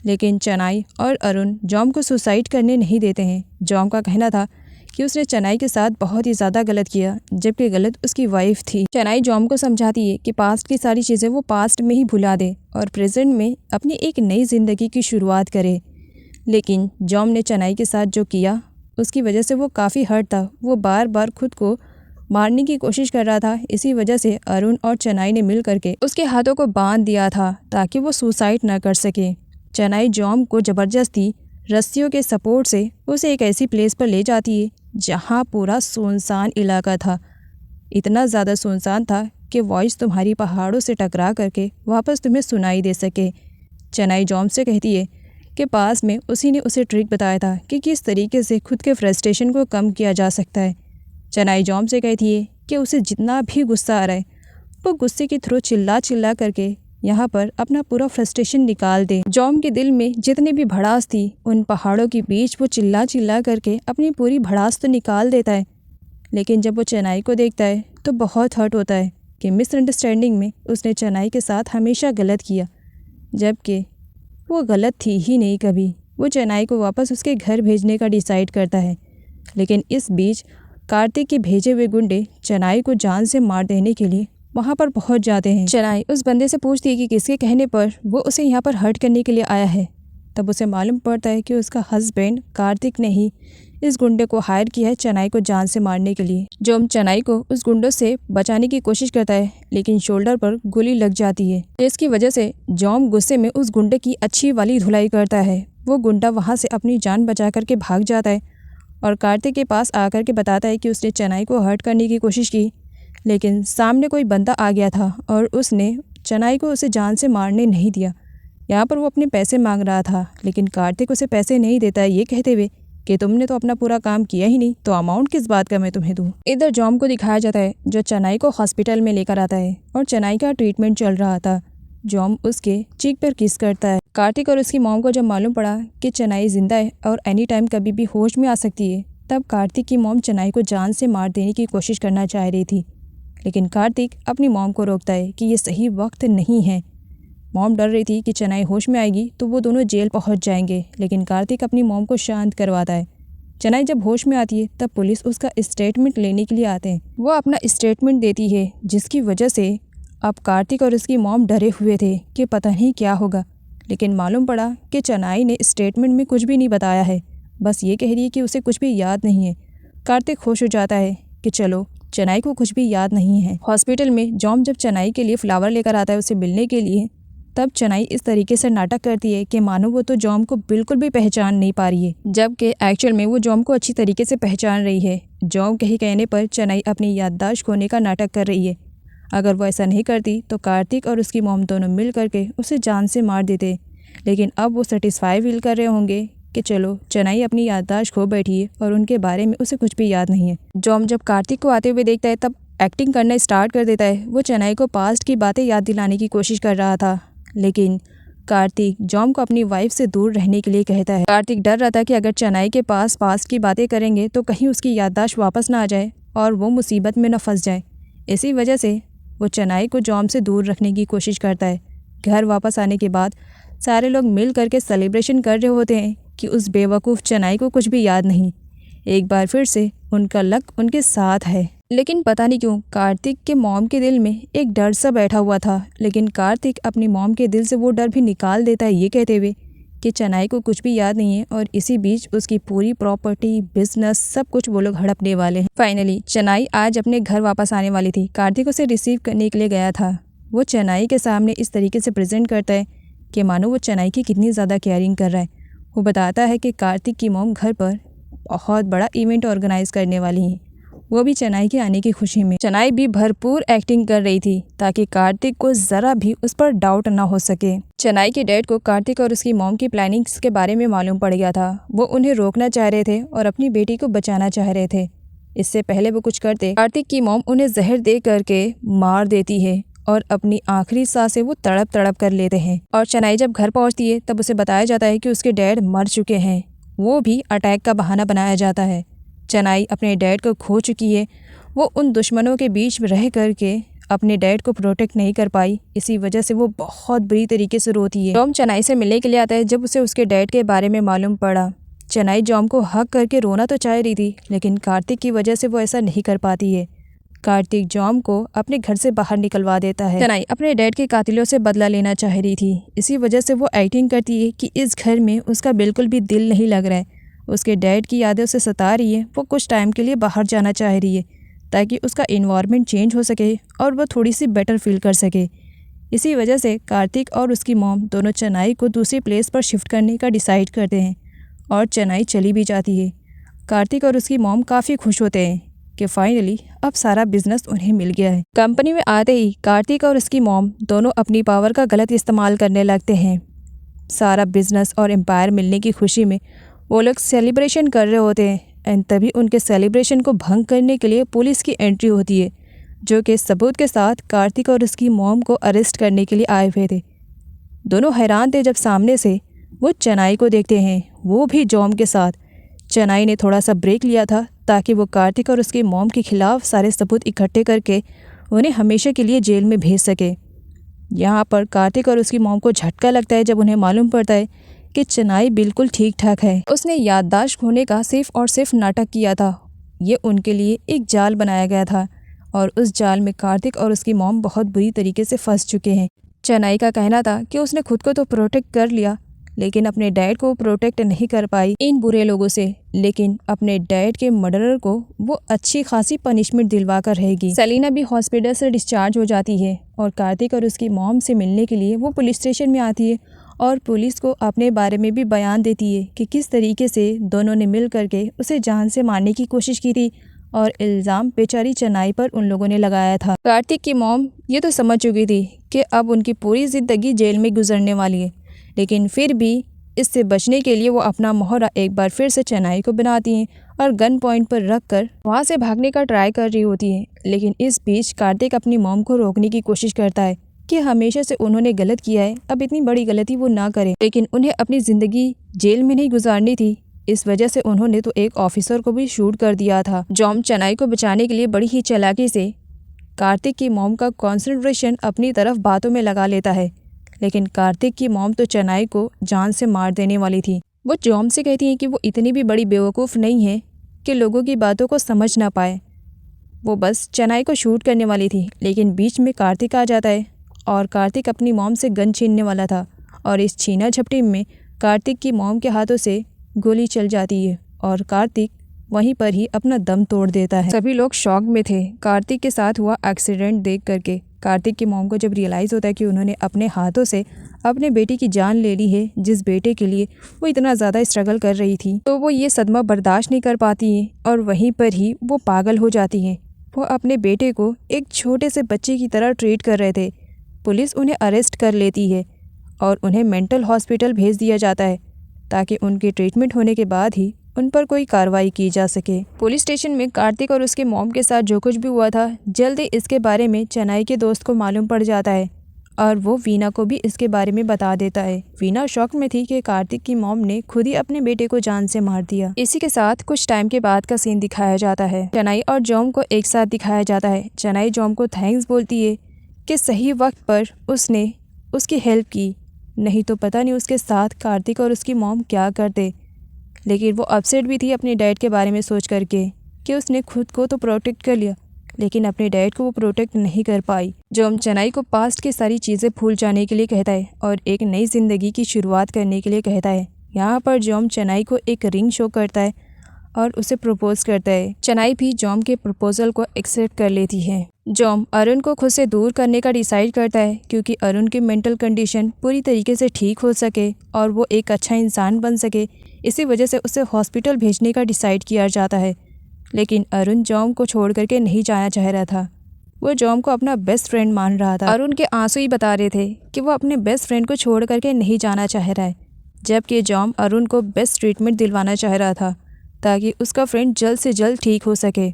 लेकिन चेनाई और अरुण जॉम को सुसाइड करने नहीं देते हैं। जॉम का कहना था कि उसने चेनाई के साथ बहुत ही ज़्यादा गलत किया, जबकि गलत उसकी वाइफ थी। चेनाई जॉम को समझाती है कि पास्ट की सारी चीज़ें वो पास्ट में ही भुला दे और प्रेजेंट में अपनी एक नई ज़िंदगी की शुरुआत करे। लेकिन जॉम ने चेनाई के साथ जो किया उसकी वजह से वो काफ़ी हर्ट था। वो बार बार खुद को मारने की कोशिश कर रहा था। इसी वजह से अरुण और चेनाई ने मिल करके उसके हाथों को बांध दिया था ताकि वो सुसाइड ना कर सके। चेन्नई जॉम को ज़बरदस्ती रस्सियों के सपोर्ट से उसे एक ऐसी प्लेस पर ले जाती है जहाँ पूरा सुनसान इलाका था। इतना ज़्यादा सुनसान था कि वॉइस तुम्हारी पहाड़ों से टकरा करके वापस तुम्हें सुनाई दे सके। चेन्नई जॉम से कहती है कि पास में उसी ने उसे ट्रिक बताया था कि किस तरीके से खुद के फ्रस्ट्रेशन को कम किया जा सकता है। चेन्नई जॉम से कहती है कि उसे जितना भी गुस्सा आ रहा है वो गुस्से के थ्रू चिल्ला चिल्ला करके यहाँ पर अपना पूरा फ्रस्ट्रेशन निकाल दे। जॉम के दिल में जितनी भी भड़ास थी उन पहाड़ों के बीच वो चिल्ला चिल्ला करके अपनी पूरी भड़ास तो निकाल देता है। लेकिन जब वो चेन्नई को देखता है तो बहुत हर्ट होता है कि मिसअंडरस्टैंडिंग में उसने चेन्नई के साथ हमेशा गलत किया, जबकि वो गलत थी ही नहीं कभी। वो चेन्नई को वापस उसके घर भेजने का डिसाइड करता है। लेकिन इस बीच कार्तिक के भेजे हुए गुंडे चेन्नई को जान से मार देने के लिए वहाँ पर पहुँच जाते हैं। चेन्नई उस बंदे से पूछती है कि किसके कहने पर वो उसे यहाँ पर हर्ट करने के लिए आया है। तब उसे मालूम पड़ता है कि उसका हस्बैंड कार्तिक ने ही इस गुंडे को हायर किया है चेन्नई को जान से मारने के लिए। जो चेन्नई को उस गुंडों से बचाने की कोशिश करता है लेकिन शोल्डर पर गोली लग जाती है। इसकी वजह से जॉम गुस्से में उस गुंडे की अच्छी वाली धुलाई करता है। वो गुंडा वहाँ से अपनी जान बचा करके भाग जाता है और कार्तिक के पास आकर के बताता है कि उसने चेन्नई को हर्ट करने की कोशिश की, लेकिन सामने कोई बंदा आ गया था और उसने चेन्नई को उसे जान से मारने नहीं दिया। यहाँ पर वो अपने पैसे मांग रहा था लेकिन कार्तिक उसे पैसे नहीं देता है, ये कहते हुए कि तुमने तो अपना पूरा काम किया ही नहीं तो अमाउंट किस बात का मैं तुम्हें दूँ। इधर जॉम को दिखाया जाता है जो चेन्नई को हॉस्पिटल में लेकर आता है और चेन्नई का ट्रीटमेंट चल रहा था। जॉम उसके चीक पर किस करता है। कार्तिक और उसकी मॉम को जब मालूम पड़ा कि चेन्नई जिंदा है और एनी टाइम कभी भी होश में आ सकती है, तब कार्तिक की मॉम चेन्नई को जान से मार देने की कोशिश करना चाह रही थी। लेकिन कार्तिक अपनी मॉम को रोकता है कि ये सही वक्त नहीं है। मॉम डर रही थी कि चेन्नई होश में आएगी तो वो दोनों जेल पहुंच जाएंगे, लेकिन कार्तिक अपनी मॉम को शांत करवाता है। चेन्नई जब होश में आती है तब पुलिस उसका स्टेटमेंट लेने के लिए आते हैं। वो अपना स्टेटमेंट देती है जिसकी वजह से अब कार्तिक और उसकी मॉम डरे हुए थे कि पता नहीं क्या होगा। लेकिन मालूम पड़ा कि चेन्नई ने स्टेटमेंट में कुछ भी नहीं बताया है, बस ये कह रही है कि उसे कुछ भी याद नहीं है। कार्तिक खुश हो जाता है कि चलो चेन्नई को कुछ भी याद नहीं है। हॉस्पिटल में जॉम जब चेन्नई के लिए फ्लावर लेकर आता है उसे मिलने के लिए, तब चेन्नई इस तरीके से नाटक करती है कि मानो वो तो जॉम को बिल्कुल भी पहचान नहीं पा रही है, जबकि एक्चुअल में वो जॉम को अच्छी तरीके से पहचान रही है। जॉम के ही कहने पर चेन्नई अपनी याददाश्त खोने का नाटक कर रही है। अगर वो ऐसा नहीं करती तो कार्तिक और उसकी मॉम दोनों मिल करके उसे जान से मार देते। लेकिन अब वो सेटिस्फाई फील कर रहे होंगे कि चलो चेन्नई अपनी याददाश्त खो बैठी है और उनके बारे में उसे कुछ भी याद नहीं है। जॉम जब कार्तिक को आते हुए देखता है तब एक्टिंग करना स्टार्ट कर देता है। वो चेन्नई को पास्ट की बातें याद दिलाने की कोशिश कर रहा था, लेकिन कार्तिक जॉम को अपनी वाइफ से दूर रहने के लिए कहता है। कार्तिक डर रहा था कि अगर चेन्नई के पास पास्ट की बातें करेंगे तो कहीं उसकी याददाश्त वापस ना आ जाए और वो मुसीबत में न फंस जाए। इसी वजह से वो चेन्नई को जॉम से दूर रखने की कोशिश करता है। घर वापस आने के बाद सारे लोग मिल करके सेलिब्रेशन कर रहे होते हैं कि उस बेवकूफ़ चेन्नई को कुछ भी याद नहीं। एक बार फिर से उनका लक उनके साथ है। लेकिन पता नहीं क्यों कार्तिक के मॉम के दिल में एक डर सा बैठा हुआ था, लेकिन कार्तिक अपनी मॉम के दिल से वो डर भी निकाल देता है ये कहते हुए कि चेन्नई को कुछ भी याद नहीं है और इसी बीच उसकी पूरी प्रॉपर्टी, बिजनेस, सब कुछ वो लोग हड़पने वाले हैं। फाइनली चेन्नई आज अपने घर वापस आने वाली थी। कार्तिक उसे रिसीव करने के लिए गया था। वो चेन्नई के सामने इस तरीके से प्रेजेंट करता है कि मानो वो चेन्नई की कितनी ज़्यादा केयरिंग कर रहा है। वो बताता है कि कार्तिक की मॉम घर पर बहुत बड़ा इवेंट ऑर्गेनाइज करने वाली हैं, वो भी चेन्नई के आने की खुशी में। चेन्नई भी भरपूर एक्टिंग कर रही थी ताकि कार्तिक को ज़रा भी उस पर डाउट ना हो सके। चेन्नई के डैड को कार्तिक और उसकी मॉम की प्लानिंग्स के बारे में मालूम पड़ गया था। वो उन्हें रोकना चाह रहे थे और अपनी बेटी को बचाना चाह रहे थे। इससे पहले वो कुछ करते, कार्तिक की मॉम उन्हें जहर दे करके मार देती है और अपनी आखिरी सांसें वो तड़प तड़प कर लेते हैं। और चेन्नई जब घर पहुंचती है तब उसे बताया जाता है कि उसके डैड मर चुके हैं। वो भी अटैक का बहाना बनाया जाता है। चेन्नई अपने डैड को खो चुकी है। वो उन दुश्मनों के बीच में रह करके अपने डैड को प्रोटेक्ट नहीं कर पाई, इसी वजह से वो बहुत बुरी तरीके से रोती है। जॉम चेन्नई से मिलने के लिए आता है। जब उसे उसके डैड के बारे में मालूम पड़ा, चेन्नई जॉम को हक करके रोना तो चाह रही थी, लेकिन कार्तिक की वजह से वो ऐसा नहीं कर पाती है। कार्तिक जॉम को अपने घर से बाहर निकलवा देता है। चेन्नई अपने डैड के कातिलों से बदला लेना चाह रही थी, इसी वजह से वो एक्टिंग करती है कि इस घर में उसका बिल्कुल भी दिल नहीं लग रहा है। उसके डैड की यादें उसे सता रही है। वो कुछ टाइम के लिए बाहर जाना चाह रही है ताकि उसका इन्वायरमेंट चेंज हो सके और वो थोड़ी सी बेटर फील कर सके। इसी वजह से कार्तिक और उसकी मॉम दोनों चेन्नई को दूसरी प्लेस पर शिफ्ट करने का डिसाइड करते हैं और चेन्नई चली भी जाती है। कार्तिक और उसकी मॉम काफ़ी खुश होते हैं कि फाइनली अब सारा बिजनेस उन्हें मिल गया है। कंपनी में आते ही कार्तिक और उसकी मॉम दोनों अपनी पावर का गलत इस्तेमाल करने लगते हैं। सारा बिजनेस और एम्पायर मिलने की खुशी में वो लोग सेलिब्रेशन कर रहे होते हैं एंड तभी उनके सेलिब्रेशन को भंग करने के लिए पुलिस की एंट्री होती है, जो कि सबूत के साथ कार्तिक और उसकी मॉम को अरेस्ट करने के लिए आए हुए थे। दोनों हैरान थे जब सामने से वो चेन्नई को देखते हैं, वो भी जॉम के साथ। चेन्नई ने थोड़ा सा ब्रेक लिया था ताकि वो कार्तिक और उसकी मॉम के खिलाफ सारे सबूत इकट्ठे करके उन्हें हमेशा के लिए जेल में भेज सके। यहाँ पर कार्तिक और उसकी मॉम को झटका लगता है जब उन्हें मालूम पड़ता है कि चेन्नई बिल्कुल ठीक ठाक है। उसने याददाश्त खोने का सिर्फ और सिर्फ नाटक किया था। ये उनके लिए एक जाल बनाया गया था और उस जाल में कार्तिक और उसकी मॉम बहुत बुरी तरीके से फंस चुके हैं। चेन्नई का कहना था कि उसने खुद को तो प्रोटेक्ट कर लिया, लेकिन अपने डैड को प्रोटेक्ट नहीं कर पाई इन बुरे लोगों से। लेकिन अपने डैड के मर्डरर को वो अच्छी खासी पनिशमेंट दिलवा कर रहेगी। सेलिना भी हॉस्पिटल से डिस्चार्ज हो जाती है और कार्तिक और उसकी मॉम से मिलने के लिए वो पुलिस स्टेशन में आती है और पुलिस को अपने बारे में भी बयान देती है कि किस तरीके से दोनों ने मिल करके उसे जान से मारने की कोशिश की थी और इल्ज़ाम बेचारी चेन्नई पर उन लोगों ने लगाया था। कार्तिक की मॉम ये तो समझ चुकी थी कि अब उनकी पूरी ज़िंदगी जेल में गुजरने वाली है, लेकिन फिर भी इससे बचने के लिए वो अपना मोहरा एक बार फिर से चेन्नई को बनाती हैं और गन पॉइंट पर रख कर वहाँ से भागने का ट्राई कर रही होती है। लेकिन इस बीच कार्तिक अपनी मॉम को रोकने की कोशिश करता है कि हमेशा से उन्होंने गलत किया है, अब इतनी बड़ी गलती वो ना करें। लेकिन उन्हें अपनी ज़िंदगी जेल में नहीं गुजारनी थी, इस वजह से उन्होंने तो एक ऑफिसर को भी शूट कर दिया था। जॉम चेन्नई को बचाने के लिए बड़ी ही चालाकी से कार्तिक की मॉम का कॉन्सेंट्रेशन अपनी तरफ बातों में लगा लेता है, लेकिन कार्तिक की मॉम तो चेन्नई को जान से मार देने वाली थी। वो जॉम से कहती है कि वो इतनी भी बड़ी बेवकूफ़ नहीं है कि लोगों की बातों को समझ ना पाए। वो बस चेन्नई को शूट करने वाली थी, लेकिन बीच में कार्तिक आ जाता है और कार्तिक अपनी मॉम से गन छीनने वाला था और इस छीना झपटी में कार्तिक की मॉम के हाथों से गोली चल जाती है और कार्तिक वहीं पर ही अपना दम तोड़ देता है। सभी लोग शॉक में थे कार्तिक के साथ हुआ एक्सीडेंट देख करके। कार्तिक की मॉम को जब रियलाइज़ होता है कि उन्होंने अपने हाथों से अपने बेटे की जान ले ली है, जिस बेटे के लिए वो इतना ज़्यादा स्ट्रगल कर रही थी, तो वो ये सदमा बर्दाश्त नहीं कर पाती है और वहीं पर ही वो पागल हो जाती हैं। वो अपने बेटे को एक छोटे से बच्चे की तरह ट्रीट कर रहे थे। पुलिस उन्हें अरेस्ट कर लेती है और उन्हें मेंटल हॉस्पिटल भेज दिया जाता है ताकि उनके ट्रीटमेंट होने के बाद ही उन पर कोई कार्रवाई की जा सके। पुलिस स्टेशन में कार्तिक और उसके मॉम के साथ जो कुछ भी हुआ था, जल्द ही इसके बारे में चेन्नई के दोस्त को मालूम पड़ जाता है और वो वीना को भी इसके बारे में बता देता है। वीना शॉक में थी कि कार्तिक की मॉम ने खुद ही अपने बेटे को जान से मार दिया। इसी के साथ कुछ टाइम के बाद का सीन दिखाया जाता है। चेन्नई और जॉम को एक साथ दिखाया जाता है। चेन्नई जॉम को थैंक्स बोलती है कि सही वक्त पर उसने उसकी हेल्प की, नहीं तो पता नहीं उसके साथ कार्तिक और उसकी मॉम क्या करते। लेकिन वो अपसेट भी थी अपने डैड के बारे में सोच करके कि उसने खुद को तो प्रोटेक्ट कर लिया, लेकिन अपने डैड को वो प्रोटेक्ट नहीं कर पाई। जॉम चेन्नई को पास्ट की सारी चीज़ें भूल जाने के लिए कहता है और एक नई ज़िंदगी की शुरुआत करने के लिए कहता है। यहाँ पर जॉम चेन्नई को एक रिंग शो करता है और उसे प्रपोज करता है। चेन्नई भी जॉम के प्रपोजल को एक्सेप्ट कर लेती है। जॉम अरुण को खुद से दूर करने का डिसाइड करता है क्योंकि अरुण की मेंटल कंडीशन पूरी तरीके से ठीक हो सके और वो एक अच्छा इंसान बन सके। इसी वजह से उसे हॉस्पिटल भेजने का डिसाइड किया जाता है। लेकिन अरुण जॉम को छोड़ करके नहीं जाना चाह रहा था। वो जॉम को अपना बेस्ट फ्रेंड मान रहा था। अरुण के आंसू ही बता रहे थे कि वो अपने बेस्ट फ्रेंड को छोड़ करके नहीं जाना चाह रहा है, जबकि जॉम अरुण को बेस्ट ट्रीटमेंट दिलवाना चाह रहा था ताकि उसका फ्रेंड जल्द से जल्द ठीक हो सके।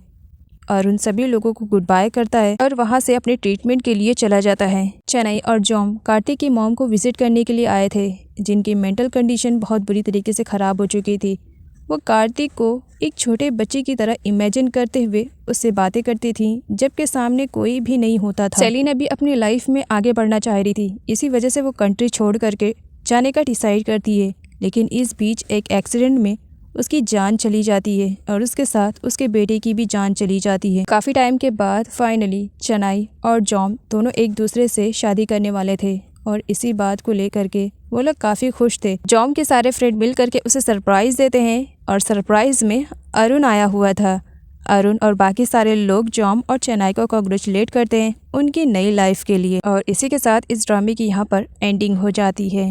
अरुण सभी लोगों को गुड बाय करता है और वहाँ से अपने ट्रीटमेंट के लिए चला जाता है। चेन्नई और जॉम कार्तिक की मॉम को विजिट करने के लिए आए थे, जिनकी मेंटल कंडीशन बहुत बुरी तरीके से ख़राब हो चुकी थी। वो कार्तिक को एक छोटे बच्चे की तरह इमेजिन करते हुए उससे बातें करती थी, जबकि सामने कोई भी नहीं होता था। सेलिना भी अपनी लाइफ में आगे बढ़ना चाह रही थी, इसी वजह से वो कंट्री छोड़ करके जाने का डिसाइड करती है। लेकिन इस बीच एक एक्सीडेंट में उसकी जान चली जाती है और उसके साथ उसके बेटे की भी जान चली जाती है। काफ़ी टाइम के बाद फाइनली चेन्नई और जॉम दोनों एक दूसरे से शादी करने वाले थे और इसी बात को लेकर के वो लोग काफ़ी खुश थे। जॉम के सारे फ्रेंड मिल करके उसे सरप्राइज़ देते हैं और सरप्राइज़ में अरुण आया हुआ था। अरुण और बाकी सारे लोग जॉम और चेन्नई को कॉन्ग्रेचुलेट करते हैं उनकी नई लाइफ के लिए। और इसी के साथ इस ड्रामे की यहाँ पर एंडिंग हो जाती है।